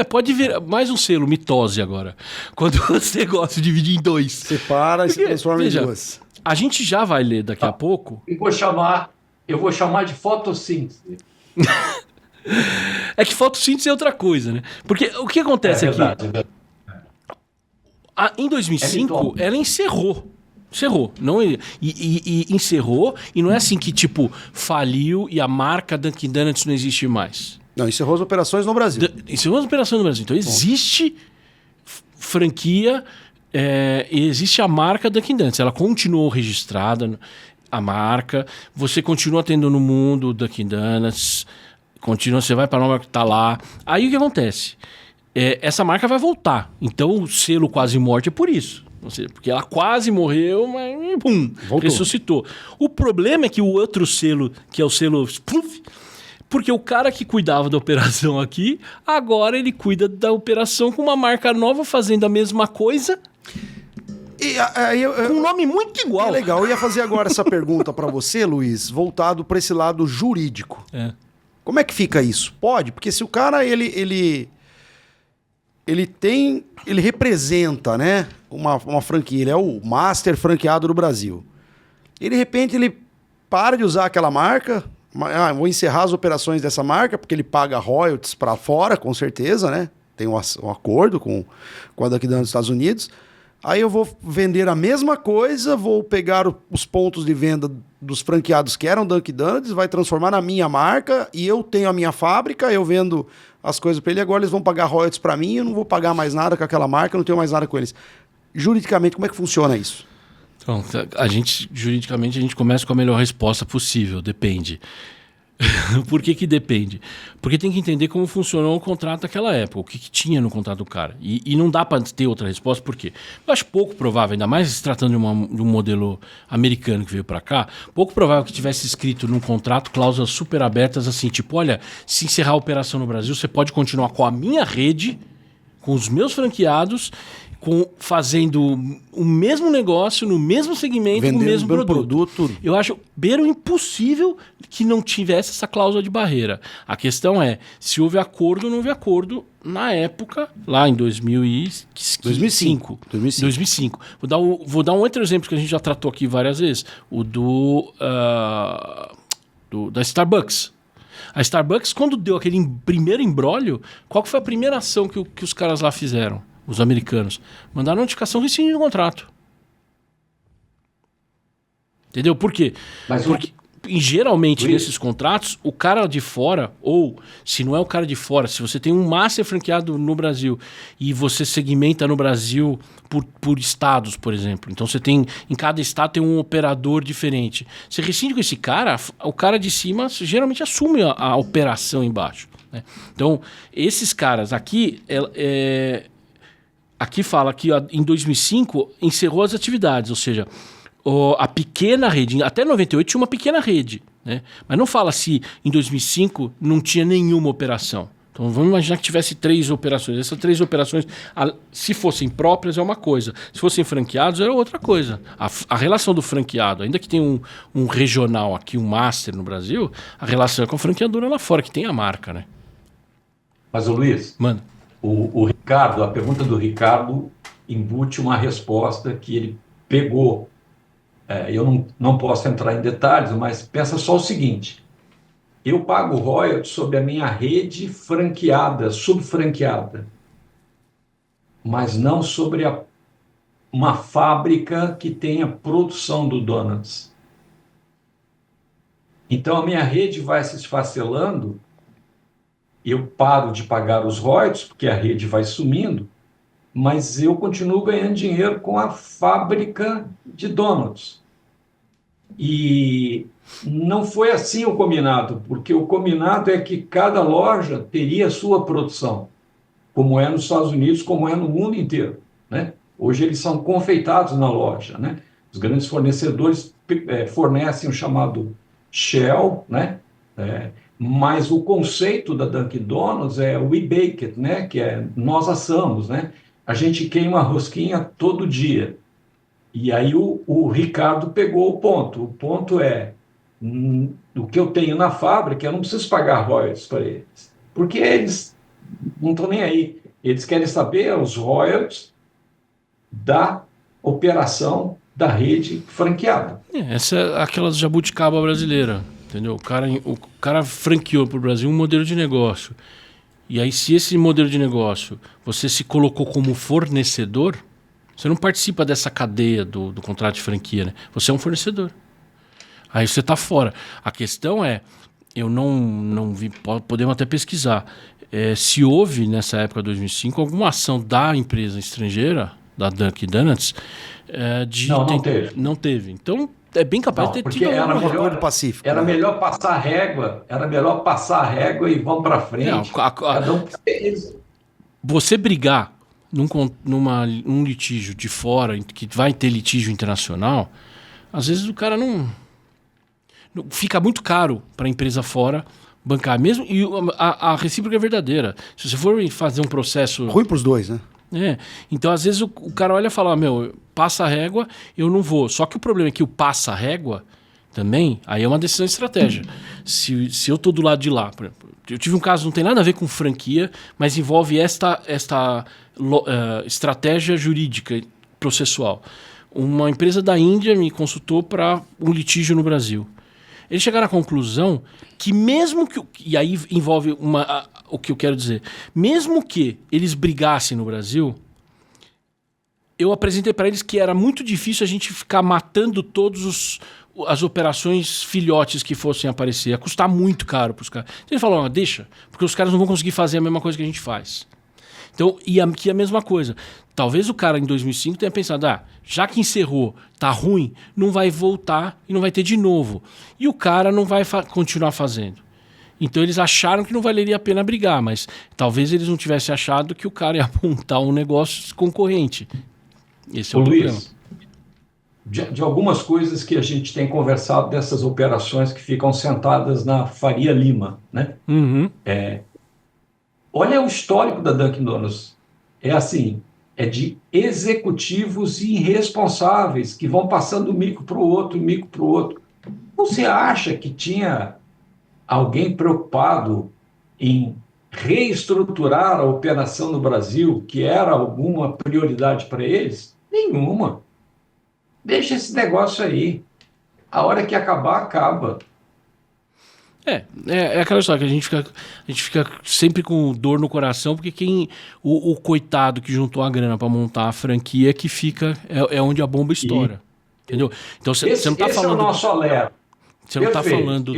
Pode vir mais um selo, mitose agora. Quando você gosta de dividir em dois. Separa e se Porque, transforma veja, em duas. A gente já vai ler daqui a pouco. Eu vou chamar de fotossíntese. É que fotossíntese é outra coisa, né? Porque o que acontece aqui? verdade. Em 2005, mitote. ela encerrou. Encerrou. Não, e encerrou, e não é assim que, tipo, faliu e a marca Dunkin' Donuts não existe mais. Não, encerrou as operações no Brasil. Encerrou as operações no Brasil. Então, existe franquia e existe a marca Dunkin' Donuts. Ela continuou registrada, a marca. Você continua tendo no mundo Dunkin' Donuts. Continua, você vai para a nova que está lá. Aí o que acontece? Essa marca vai voltar. Então, o selo quase morte é por isso. Ou seja, porque ela quase morreu, mas pum, Voltou. ressuscitou. O problema é que o outro selo, que é o selo... Porque o cara que cuidava da operação aqui, agora ele cuida da operação com uma marca nova, fazendo a mesma coisa, E aí com um nome muito igual. é legal. Eu ia fazer agora essa pergunta para você, Luiz, voltado para esse lado jurídico. Como é que fica isso? Pode? Porque se o cara, ele representa, né, uma franquia, ele é o master franqueado do Brasil. E de repente ele para de usar aquela marca, vou encerrar as operações dessa marca, porque ele paga royalties para fora, com certeza, né? Tem um acordo com a Dunkin' Donuts dos Estados Unidos. Aí eu vou vender a mesma coisa, vou pegar os pontos de venda dos franqueados que eram Dunkin' Donuts, vai transformar na minha marca, e eu tenho a minha fábrica, eu vendo as coisas para ele, agora eles vão pagar royalties para mim, eu não vou pagar mais nada com aquela marca, eu não tenho mais nada com eles. Juridicamente, como é que funciona isso? Então, juridicamente, a gente começa com a melhor resposta possível, depende. Por que depende? Porque tem que entender como funcionou o contrato naquela época, o que tinha no contrato do cara. E não dá para ter outra resposta, por quê? Eu acho pouco provável, ainda mais se tratando de um modelo americano que veio para cá, pouco provável que tivesse escrito num contrato cláusulas super abertas assim, tipo, olha, se encerrar a operação no Brasil, você pode continuar com a minha rede, com os meus franqueados, fazendo o mesmo negócio, no mesmo segmento, com o mesmo produto. Eu acho beiro impossível que não tivesse essa cláusula de barreira. A questão é, se houve acordo ou não houve acordo na época, lá em 2005. Vou dar um outro exemplo que a gente já tratou aqui várias vezes, o da Starbucks. A Starbucks, quando deu aquele primeiro imbróglio, qual que foi a primeira ação que os caras lá fizeram? Os americanos mandaram notificação rescindindo o contrato. Entendeu? Por quê? Porque geralmente nesses contratos, o cara de fora, ou se não é o cara de fora, se você tem um master franqueado no Brasil e você segmenta no Brasil por estados, por exemplo. Então você tem, em cada estado tem um operador diferente. Você rescinde com esse cara, o cara de cima geralmente assume a operação embaixo, né? Então, esses caras aqui... Aqui fala que em 2005 encerrou as atividades, ou seja, a pequena rede, até 98 tinha uma pequena rede, né? Mas não fala se em 2005 não tinha nenhuma operação. Então vamos imaginar que tivesse 3 operações. Essas 3 operações, se fossem próprias é uma coisa, se fossem franqueados era outra coisa. A relação do franqueado, ainda que tenha um regional aqui, um master no Brasil, a relação é com a franqueadora lá fora, que tem a marca, né? Mas o Luiz... Mano. O Ricardo, a pergunta do Ricardo embute uma resposta que ele pegou. Eu não posso entrar em detalhes, mas pensa só o seguinte: eu pago royalties sobre a minha rede franqueada, subfranqueada. mas não sobre uma fábrica que tenha produção do donuts. Então a minha rede vai se esfacelando, eu paro de pagar os royalties, porque a rede vai sumindo, mas eu continuo ganhando dinheiro com a fábrica de donuts. E não foi assim o combinado, porque o combinado é que cada loja teria a sua produção, como é nos Estados Unidos, como é no mundo inteiro, né? Hoje eles são confeitados na loja, né? Os grandes fornecedores fornecem o chamado shell, né? Mas o conceito da Dunkin' Donuts é we bake it, né? Que é nós assamos, né? A gente queima a rosquinha todo dia. E aí o Ricardo pegou o ponto. O ponto é, o que eu tenho na fábrica, eu não preciso pagar royalties para eles, porque eles não estão nem aí. Eles querem saber os royalties da operação da rede franqueada. Essa é aquela jabuticaba brasileira, entendeu? O cara franqueou para o Brasil um modelo de negócio. E aí, se esse modelo de negócio você se colocou como fornecedor, você não participa dessa cadeia do contrato de franquia, né? Você é um fornecedor. Aí você está fora. A questão é, eu não vi, podemos até pesquisar, se houve nessa época, 2005, alguma ação da empresa estrangeira, da Dunkin' Donuts, Não teve. Não teve. Então, é bem capaz de ter porque tido era alguma melhor, Pacífico, era né? melhor passar a régua e vamos para frente. Cada um Você brigar num litígio de fora, que vai ter litígio internacional, às vezes o cara não fica muito caro para a empresa fora bancar mesmo, e a recíproca é verdadeira. Se você for fazer um processo Ruim para os dois, né? Então às vezes o cara olha e fala, passa a régua, eu não vou. Só que o problema é que o passa a régua também, aí é uma decisão de estratégia. Se eu tô do lado de lá, por exemplo, eu tive um caso, não tem nada a ver com franquia, mas envolve esta estratégia jurídica processual. Uma empresa da Índia me consultou para um litígio no Brasil. Eles chegaram à conclusão que mesmo que... E aí envolve o que eu quero dizer. Mesmo que eles brigassem no Brasil, eu apresentei para eles que era muito difícil a gente ficar matando todas as operações filhotes que fossem aparecer. Ia custar muito caro para os caras. Então ele falou, deixa, porque os caras não vão conseguir fazer a mesma coisa que a gente faz. Então, e aqui a mesma coisa. Talvez o cara em 2005 tenha pensado, já que encerrou, tá ruim, não vai voltar e não vai ter de novo. E o cara não vai continuar fazendo. Então eles acharam que não valeria a pena brigar, mas talvez eles não tivessem achado que o cara ia apontar um negócio concorrente. Esse é o problema. Luiz, de algumas coisas que a gente tem conversado dessas operações que ficam sentadas na Faria Lima, né? Uhum. Olha o histórico da Dunkin' Donuts. É assim, é de executivos irresponsáveis que vão passando um mico para o outro. Você acha que tinha alguém preocupado em reestruturar a operação no Brasil, que era alguma prioridade para eles? Nenhuma. Deixa esse negócio aí. A hora que acabar, acaba. É aquela história que a gente fica sempre com dor no coração, porque o coitado que juntou a grana para montar a franquia que fica é onde a bomba estoura. Entendeu? Então você não está falando. Esse é o nosso alerta. Você não está falando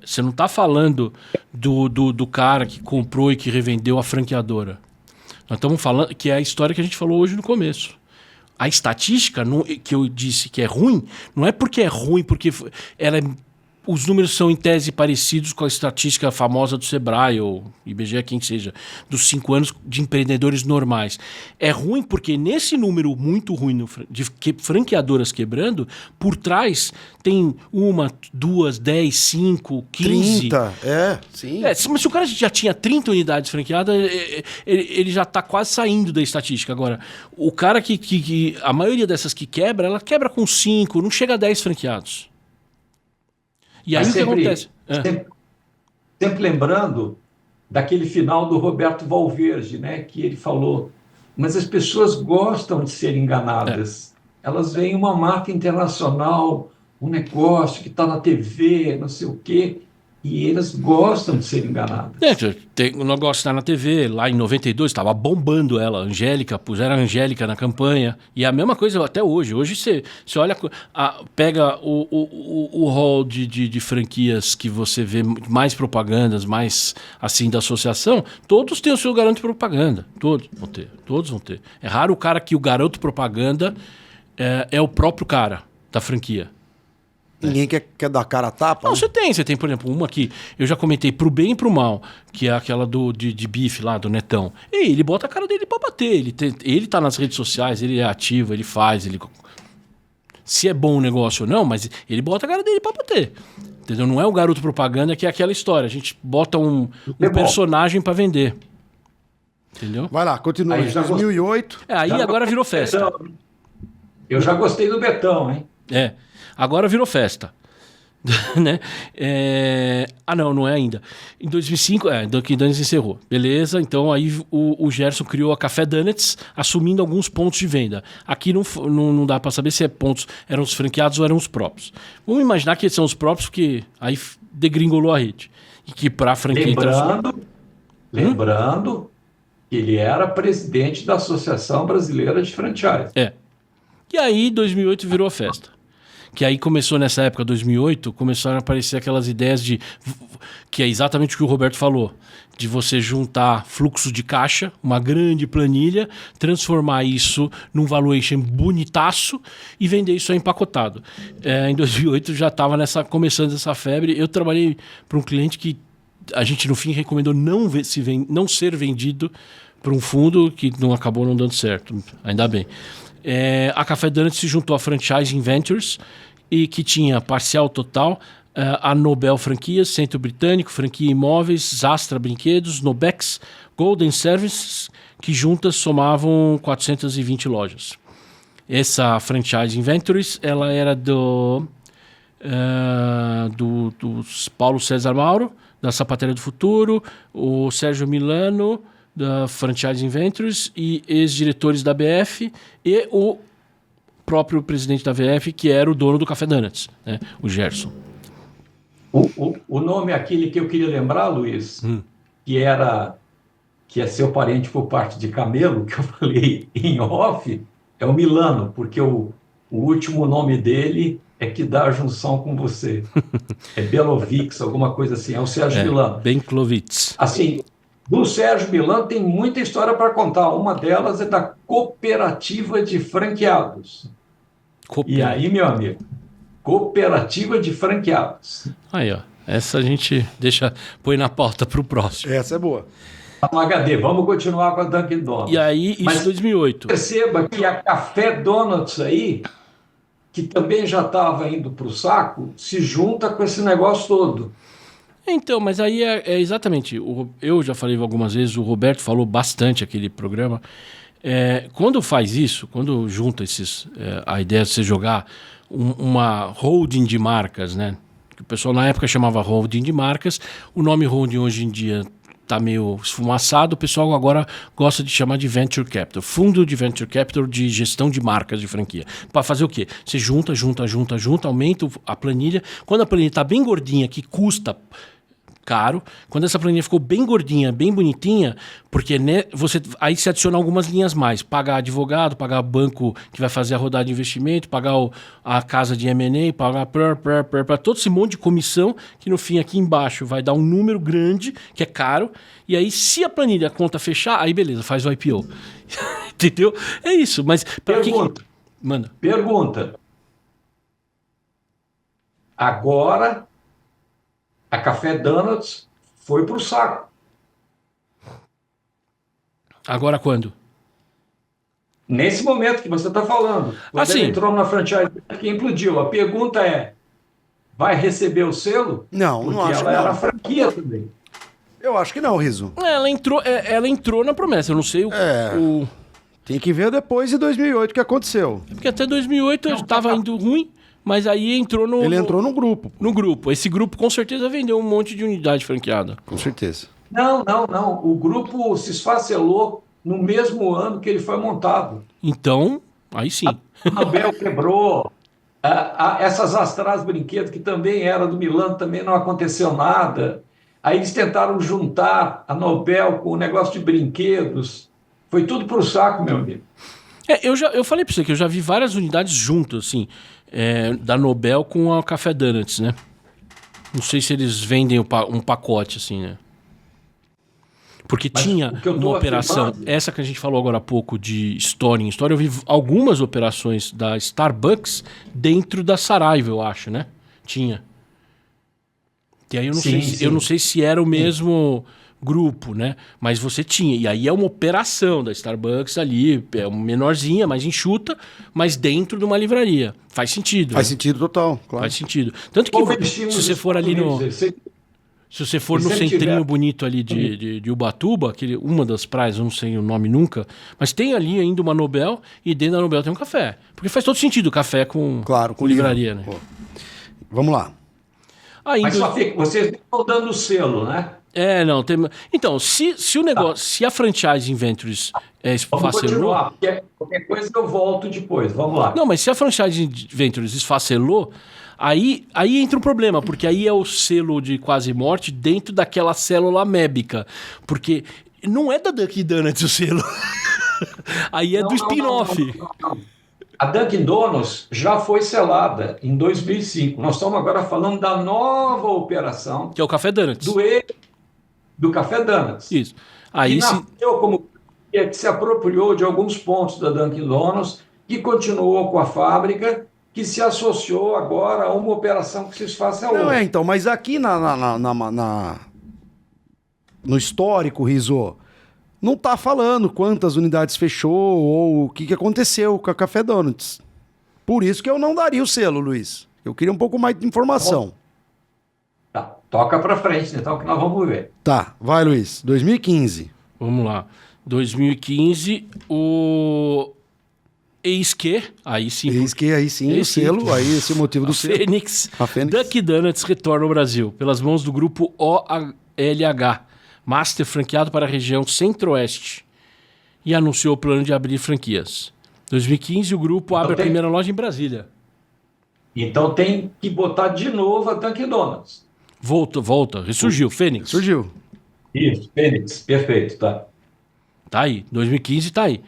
Você não está falando do cara que comprou e que revendeu a franqueadora. Nós estamos falando que é a história que a gente falou hoje no começo. A estatística que eu disse que é ruim, não é porque é ruim, porque os números são em tese parecidos com a estatística famosa do Sebrae ou IBGE, quem seja, dos 5 anos de empreendedores normais. É ruim porque nesse número muito ruim de franqueadoras quebrando, por trás tem 1, 2, 10, 5, 15... 30, sim. Mas se o cara já tinha 30 unidades franqueadas, ele já está quase saindo da estatística. Agora, o cara que a maioria dessas que quebra, ela quebra com 5, não chega a 10 franqueados. E aí o que acontece? Sempre lembrando daquele final do Roberto Valverde, né, que ele falou, mas as pessoas gostam de ser enganadas. Elas veem uma marca internacional, um negócio que está na TV, não sei o quê, e eles gostam de ser enganados. Tem um negócio está na TV, lá em 92, estava bombando ela, Angélica, puseram a Angélica na campanha, e a mesma coisa até hoje. Hoje você olha, pega o hall de franquias que você vê mais propagandas, mais assim da associação, todos têm o seu garoto propaganda, todos vão ter. É raro o cara que o garoto propaganda é o próprio cara da franquia. Ninguém quer dar cara a tapa? Não, né? você tem, por exemplo, uma que eu já comentei pro bem e pro mal, que é aquela de bife lá, do Netão. E ele bota a cara dele pra bater, ele tá nas redes sociais, ele é ativo, ele faz, se é bom o negócio ou não, mas ele bota a cara dele pra bater. Entendeu? Não é o garoto propaganda que é aquela história, a gente bota um personagem pra vender. Entendeu? Vai lá, continua. Aí, 2008. Aí agora virou festa. Eu já gostei do Betão, hein? Agora virou festa. Né? Não é ainda. Em 2005, Dunkin' Donuts encerrou. Beleza, então aí o Gerson criou a Café Donuts, assumindo alguns pontos de venda. Aqui não dá para saber se eram os franqueados ou eram os próprios. Vamos imaginar que são os próprios, porque aí degringolou a rede. E que para a franquia... Lembrando que ele era presidente da Associação Brasileira de Franchise. E aí 2008 virou a festa. Que aí começou nessa época, 2008, começaram a aparecer aquelas ideias que é exatamente o que o Roberto falou, de você juntar fluxo de caixa, uma grande planilha, transformar isso num valuation bonitaço e vender isso aí empacotado. Em 2008 já estava começando essa febre. Eu trabalhei para um cliente que a gente no fim recomendou não ser vendido para um fundo que acabou não dando certo, ainda bem. A Café Donuts se juntou à Franchise Inventors, e que tinha parcial total a Nobel Franquias, Centro Britânico, Franquia Imóveis, Zastra Brinquedos, Nobex, Golden Services, que juntas somavam 420 lojas. Essa Franchise Inventors, ela era do Paulo César Mauro, da Sapateria do Futuro, o Sérgio Milano, da Franchise Inventors, e ex-diretores da BF, e o próprio presidente da VF, que era o dono do Café Donuts, né? O Gerson. O nome aquele que eu queria lembrar, Luiz, que é seu parente por parte de Camelo, que eu falei em off, é o Milano, porque o último nome dele é que dá a junção com você. É Belovix, alguma coisa assim, é o Sérgio Milano. Benklovitz. Assim, do Sérgio Milano tem muita história para contar. Uma delas é da Cooperativa de Franqueados. E aí, meu amigo, Cooperativa de Franqueados. Aí, ó. Essa a gente põe na pauta para o próximo. Essa é boa. No HD, vamos continuar com a Dunkin' Donuts. E aí, isso em 2008. Perceba que a Café Donuts aí, que também já estava indo para o saco, se junta com esse negócio todo. Então, mas aí é exatamente, eu já falei algumas vezes, o Roberto falou bastante aquele programa, quando faz isso, quando junta a ideia de você jogar uma holding de marcas, né? Que o pessoal na época chamava holding de marcas, o nome holding hoje em dia está meio esfumaçado, o pessoal agora gosta de chamar de Venture Capital, fundo de Venture Capital de gestão de marcas de franquia. Para fazer o quê? Você junta, aumenta a planilha, quando a planilha está bem gordinha, que custa caro, quando essa planilha ficou bem gordinha, bem bonitinha, porque aí se adiciona algumas linhas mais, pagar advogado, pagar banco que vai fazer a rodada de investimento, pagar a casa de M&A, pagar para todo esse monte de comissão, que no fim aqui embaixo vai dar um número grande, que é caro, e aí se a planilha, a conta fechar, aí beleza, faz o IPO. Entendeu? É isso, mas... Manda. Pergunta. Agora... a Café Donuts foi para o saco. Agora quando? Nesse momento que você está falando. Quando ele entrou na franchise que implodiu. A pergunta é, vai receber o selo? Não, porque não acho que ela não. era franquia também. Eu acho que não, Riso. Ela entrou na promessa, eu não sei o... Tem que ver depois de 2008 o que aconteceu. Porque até 2008 estava indo ruim, mas aí entrou no... Ele entrou no grupo. No grupo. Esse grupo com certeza vendeu um monte de unidade franqueada. Com certeza. Não. O grupo se esfacelou no mesmo ano que ele foi montado. Então, aí sim. A Nobel quebrou. Essas Astras Brinquedos, que também era do Milan, também não aconteceu nada. Aí eles tentaram juntar a Nobel com o negócio de brinquedos. Foi tudo para o saco, meu amigo. Eu falei para você que eu já vi várias unidades juntas, assim, da Nobel com a Café Donuts, né? Não sei se eles vendem um pacote, assim, né? Porque Mas tinha uma operação, essa que a gente falou agora há pouco de Store in Store, eu vi algumas operações da Starbucks dentro da Saraiva, eu acho, né? Tinha. E aí eu não sei se era o mesmo grupo, né? Mas você tinha. E aí é uma operação da Starbucks ali, é uma menorzinha, mais enxuta, mas dentro de uma livraria. Faz sentido. Faz né? sentido total, claro. Faz sentido. Tanto que se você for ali no... Se você for no centrinho bonito ali de Ubatuba, uma das praias, eu não sei o nome nunca, mas tem ali ainda uma Nobel e dentro da Nobel tem um café. Porque faz todo sentido café com livraria, né? Pô. Vamos lá. Mas só que vocês estão dando selo, né? Não, tem... Então, se o negócio, se a Franchise Inventories esfacelou... Porque qualquer coisa eu volto depois, vamos lá. Não, mas se a Franchise Inventories esfacelou, aí entra um problema, porque aí é o selo de quase morte dentro daquela célula amébica, porque não é da Dunkin' Donuts o selo, aí é do spin-off. Não. A Dunkin' Donuts já foi selada em 2005. Nós estamos agora falando da nova operação. Que é o Café Donuts. Do Café Donuts. Isso. Aí que nasceu como que se apropriou de alguns pontos da Dunkin' Donuts, que continuou com a fábrica, que se associou agora a uma operação que se esfacelou. Não então, mas aqui no histórico, Rizzo, não tá falando quantas unidades fechou ou o que aconteceu com a Café Donuts. Por isso que eu não daria o selo, Luiz. Eu queria um pouco mais de informação. Tá, toca pra frente, então, que nós vamos ver. Tá, vai, Luiz. 2015. Vamos lá. 2015, o... Eis que, aí sim. O selo, aí esse é o motivo do selo. A Fênix. Dunkin' Donuts retorna ao Brasil, pelas mãos do grupo OLH, master franqueado para a região Centro-Oeste, e anunciou o plano de abrir franquias. 2015, o grupo abre a primeira loja em Brasília. Então tem que botar de novo a Dunkin' Donuts. Volta. Ressurgiu, Fênix. Surgiu. Isso, Fênix, perfeito, tá. Tá aí, 2015 tá aí.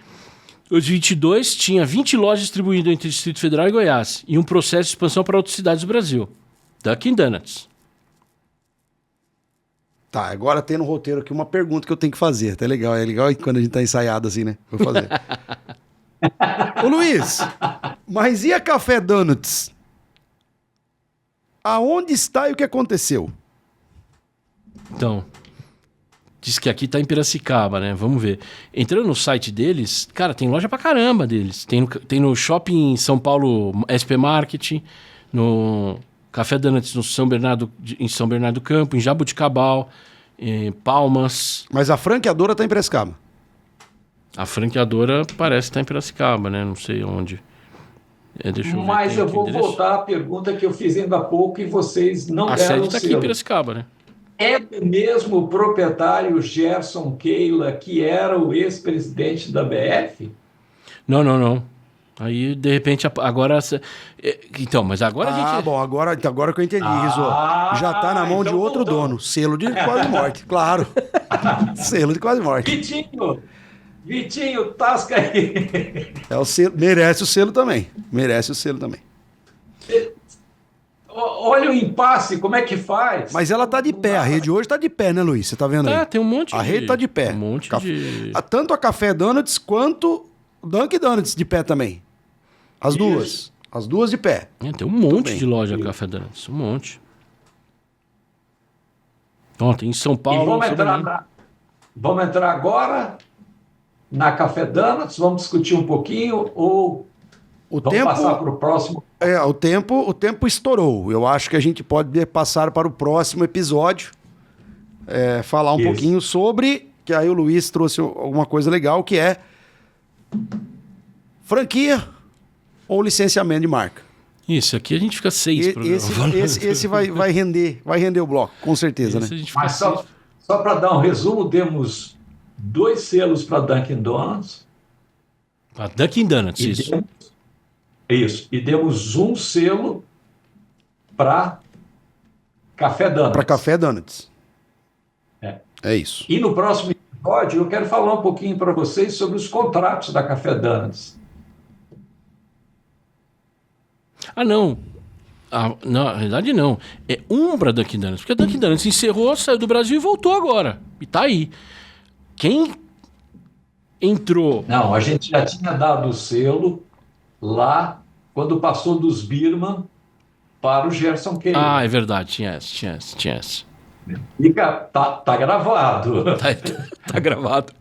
2022 tinha 20 lojas distribuídas entre Distrito Federal e Goiás e um processo de expansão para outras cidades do Brasil. Dunkin' Donuts. Tá, agora tem no roteiro aqui uma pergunta que eu tenho que fazer. Tá legal, é legal quando a gente tá ensaiado assim, né? Vou fazer. Ô Luiz, mas e a Café Donuts? Aonde está e o que aconteceu? Então, diz que aqui tá em Piracicaba, né? Vamos ver. Entrando no site deles, cara, tem loja pra caramba deles. Tem no Shopping em São Paulo, SP Market, no Café Donuts em São Bernardo do Campo, em Jabuticabal, em Palmas. Mas a franqueadora tá em Piracicaba. A franqueadora parece estar em Piracicaba, né? Não sei onde. Deixa eu ver. Mas eu vou voltar à pergunta que eu fiz ainda há pouco e vocês não deram o selo. A sede tá aqui em Piracicaba, né? É do mesmo proprietário Gerson Keila, que era o ex-presidente da BF? Não. Aí, de repente, agora... Então, mas agora a gente... Ah, bom, agora que eu entendi, Rizzo. Já tá na mão de outro dono. Selo de quase morte, claro. Selo de quase morte. Vitinho, tasca aí. É o selo, merece o selo também. Olha o impasse, como é que faz? Mas ela tá de pé, a rede hoje tá de pé, né, Luiz? Você tá vendo aí? Tem um monte A rede tá de pé. Um monte de... Tanto a Café Donuts quanto o Dunkin' Donuts de pé também. As duas. As duas de pé. Tem um monte de loja Café Donuts, um monte. Tem em São Paulo... Vamos entrar agora na Café Donuts, vamos discutir um pouquinho ou... Vamos passar para o próximo? O tempo estourou. Eu acho que a gente pode passar para o próximo episódio. Falar um pouquinho sobre... Que aí o Luiz trouxe alguma coisa legal, que é... franquia ou licenciamento de marca. Isso, aqui a gente fica 6 programas. Esse vai render o bloco, com certeza, né? Mas só para dar um resumo, demos 2 selos para Dunkin' Donuts. A Dunkin' Donuts, isso. Isso. E demos um selo para Café Donuts. Para Café Donuts. É isso. E no próximo episódio eu quero falar um pouquinho para vocês sobre os contratos da Café Donuts. Não. Na realidade, não. É um para Dunkin' Donuts. Porque a Dunkin' Donuts encerrou, saiu do Brasil e voltou agora. E tá aí. Quem entrou... Não, a gente já tinha dado o selo lá quando passou dos Birman para o Gerson Queiroz. É verdade. Tinha essa. Tá gravado. Tá gravado.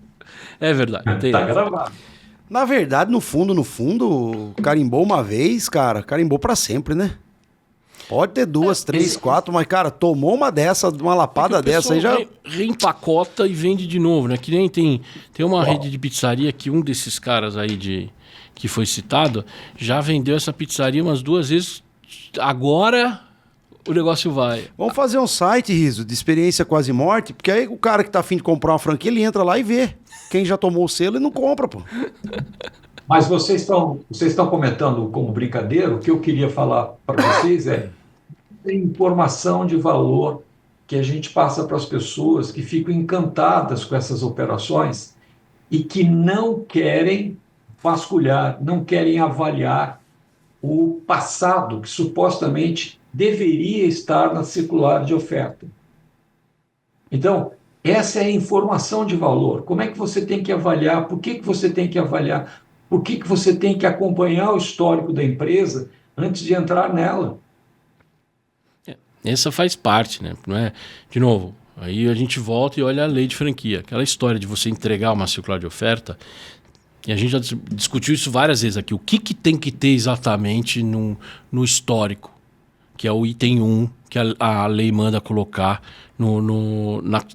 É verdade. Tá gravado. Na verdade, no fundo, carimbou uma vez, cara, carimbou pra sempre, né? Pode ter 2, 3, 4, mas, cara, tomou uma lapada dessa aí já... Reempacota e vende de novo, né? Que nem tem uma rede de pizzaria que um desses caras aí que foi citado já vendeu essa pizzaria umas 2 vezes. Agora o negócio vai. Vamos fazer um site, Riso, de experiência quase morte, porque aí o cara que tá afim de comprar uma franquia, ele entra lá e vê. Quem já tomou o selo e não compra, pô. Mas vocês estão comentando como brincadeira. O que eu queria falar para vocês é informação de valor que a gente passa para as pessoas que ficam encantadas com essas operações e que não querem vasculhar, não querem avaliar o passado que supostamente deveria estar na circular de oferta. Então, essa é a informação de valor. Como é que você tem que avaliar? Por que você tem que avaliar? Por que você tem que acompanhar o histórico da empresa antes de entrar nela? Essa faz parte, né? Não é? De novo, aí a gente volta e olha a lei de franquia. Aquela história de você entregar uma circular de oferta, e a gente já discutiu isso várias vezes aqui. O que tem que ter exatamente no histórico? Que é o item 1 que a lei manda colocar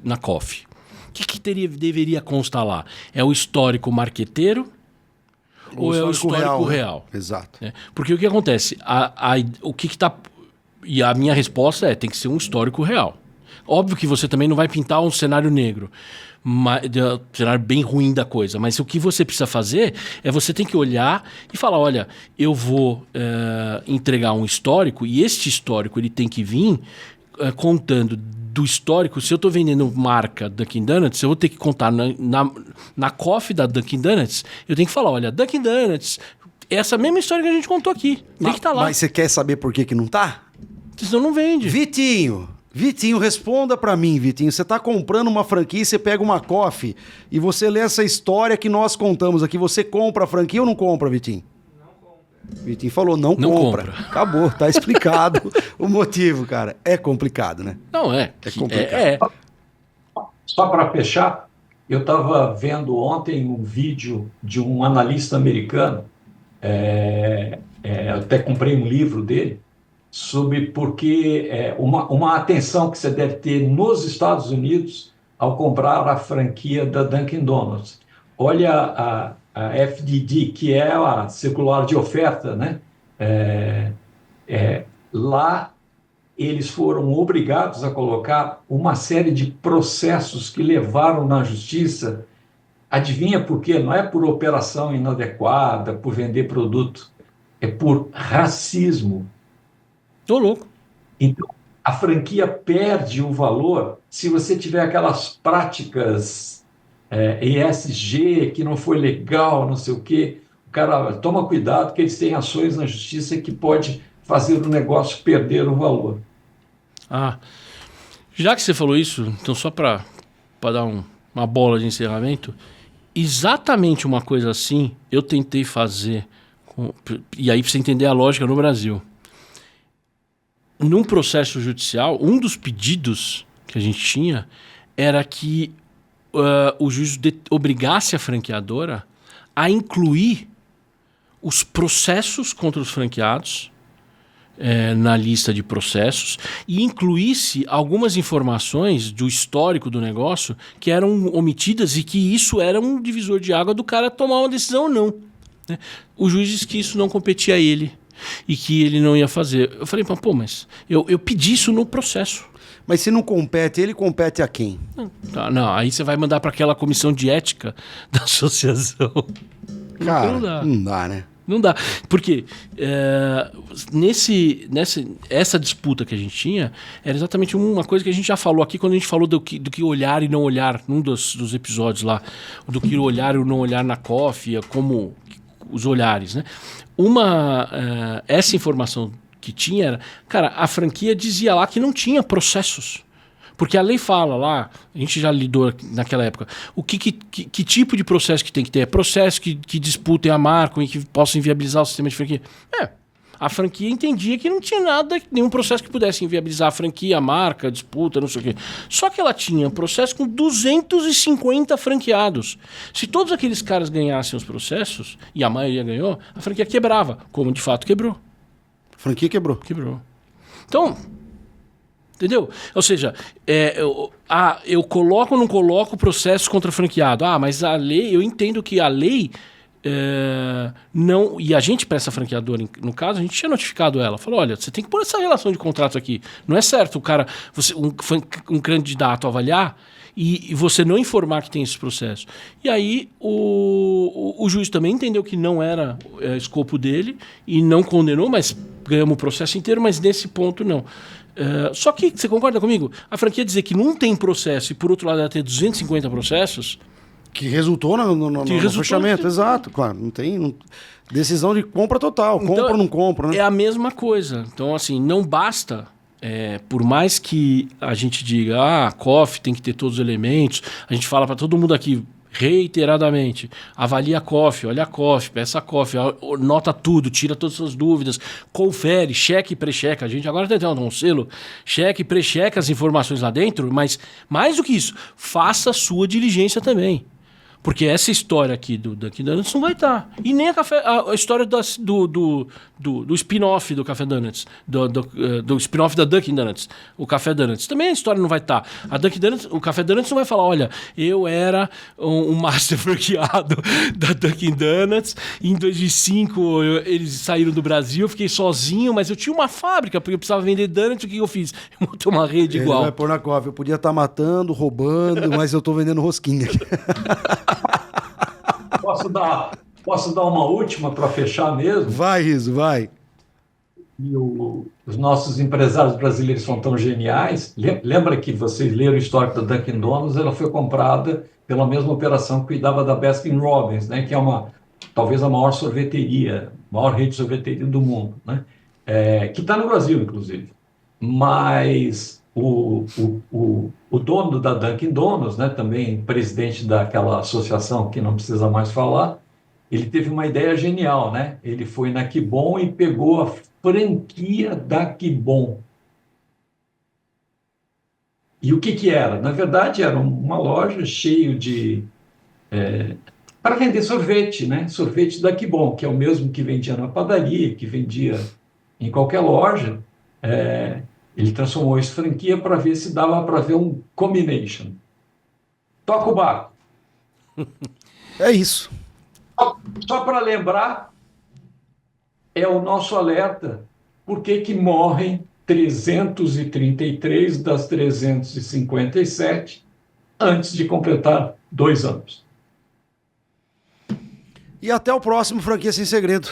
na COF. O que deveria constar lá? É o histórico marqueteiro ou é o histórico real? Exato. Porque o que acontece? O que está... E a minha resposta é, tem que ser um histórico real. Óbvio que você também não vai pintar um cenário negro, um cenário bem ruim da coisa, mas o que você precisa fazer é você tem que olhar e falar, olha, eu vou entregar um histórico e este histórico ele tem que vir contando do histórico. Se eu estou vendendo marca Dunkin' Donuts, eu vou ter que contar na COF da Dunkin' Donuts, eu tenho que falar, olha, Dunkin' Donuts, essa mesma história que a gente contou aqui, tem que estar lá. Mas você quer saber por que não tá? Senão não vende. Vitinho, responda pra mim, Vitinho. Você tá comprando uma franquia, você pega uma COF e você lê essa história que nós contamos aqui. Você compra a franquia ou não compra, Vitinho? Não compra. Vitinho falou, não compra. Acabou, tá explicado o motivo, cara. É complicado, né? Não, é. É complicado. Só para fechar, eu estava vendo ontem um vídeo de um analista americano, até comprei um livro dele, sobre porque uma atenção que você deve ter nos Estados Unidos ao comprar a franquia da Dunkin' Donuts. Olha a FDD, que é a circular de oferta, né? Lá eles foram obrigados a colocar uma série de processos que levaram na justiça. Adivinha por quê? Não é por operação inadequada, por vender produto, é por racismo. Tô louco. Então, a franquia perde o valor se você tiver aquelas práticas ESG que não foi legal, não sei o quê. O cara toma cuidado que eles têm ações na justiça que pode fazer o negócio perder o valor. Já que você falou isso, então só para dar uma bola de encerramento, exatamente uma coisa assim eu tentei fazer, e aí para você entender a lógica no Brasil. Num processo judicial, um dos pedidos que a gente tinha era que o juiz obrigasse a franqueadora a incluir os processos contra os franqueados na lista de processos e incluísse algumas informações do histórico do negócio que eram omitidas e que isso era um divisor de água do cara tomar uma decisão ou não. Né? O juiz disse que isso não competia a ele e que ele não ia fazer. Eu falei, mas eu pedi isso no processo. Mas se não compete, ele compete a quem? Não, aí você vai mandar para aquela comissão de ética da associação. Cara, não dá, né? Não dá. Porque essa disputa que a gente tinha era exatamente uma coisa que a gente já falou aqui quando a gente falou do que olhar e não olhar, num dos episódios lá, do que olhar e não olhar na COF, como os olhares, né? Essa informação que tinha era, cara, a franquia dizia lá que não tinha processos. Porque a lei fala lá, a gente já lidou naquela época, que tipo de processo que tem que ter? Processo que disputem a marca e que possam inviabilizar o sistema de franquia. A franquia entendia que não tinha nenhum processo que pudesse inviabilizar a franquia, a marca, a disputa, não sei o quê. Só que ela tinha um processo com 250 franqueados. Se todos aqueles caras ganhassem os processos, e a maioria ganhou, a franquia quebrava, como de fato quebrou. A franquia quebrou. Quebrou. Então... Entendeu? Ou seja, eu coloco ou não coloco processos contra franqueado? Mas a lei, eu entendo que a lei não... E a gente, para essa franqueadora, no caso, a gente tinha notificado ela. Falou, olha, você tem que pôr essa relação de contrato aqui. Não é certo o cara, um candidato avaliar e você não informar que tem esse processo. E aí o juiz também entendeu que não era escopo dele e não condenou, mas ganhamos o processo inteiro, mas nesse ponto não. Só que, você concorda comigo? A franquia dizer que não tem processo e, por outro lado, ela ter 250 processos... Que resultou no fechamento, exato. Claro, não tem... Decisão de compra total. Compra ou não compra, né? É a mesma coisa. Então, assim, não basta... por mais que a gente diga, a COF tem que ter todos os elementos, a gente fala para todo mundo aqui... reiteradamente, avalia a COF, olha a COF, peça a COF, nota tudo, tira todas as suas dúvidas, confere, cheque e pré-checa. A gente agora tem um selo, cheque e pré-checa as informações lá dentro, mas mais do que isso, faça a sua diligência também. Porque essa história aqui do Dunkin' Donuts não vai estar. E nem a história do spin-off do Café Donuts, do spin-off da Dunkin' Donuts, o Café Donuts. Também a história não vai estar. O Café Donuts não vai falar, olha, eu era um master franqueado da Dunkin' Donuts, em 2005 eles saíram do Brasil, eu fiquei sozinho, mas eu tinha uma fábrica, porque eu precisava vender donuts, o que eu fiz? Eu montei uma rede igual. Vai pôr na COF, eu podia estar matando, roubando, mas eu estou vendendo rosquinha. Posso dar uma última para fechar mesmo? Vai, Riso, vai. E os nossos empresários brasileiros são tão geniais. Lembra que vocês leram o histórico da Dunkin' Donuts? Ela foi comprada pela mesma operação que cuidava da Baskin Robbins, né? Que é talvez a maior sorveteria, maior rede de sorveteria do mundo, né? Que está no Brasil, inclusive. Mas o dono da Dunkin' Donuts, né, também presidente daquela associação que não precisa mais falar, ele teve uma ideia genial, né? Ele foi na Kibon e pegou a franquia da Kibon. E o que era? Na verdade, era uma loja cheia de... para vender sorvete, né? Sorvete da Kibon, que é o mesmo que vendia na padaria, que vendia em qualquer loja. Ele transformou isso em franquia para ver se dava para ver um combination. Toca o barco. É isso. Só para lembrar, é o nosso alerta. Por que morrem 333 das 357 antes de completar 2 anos? E até o próximo Franquia Sem Segredo.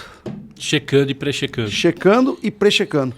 Checando e pré-checando. Checando e pré-checando.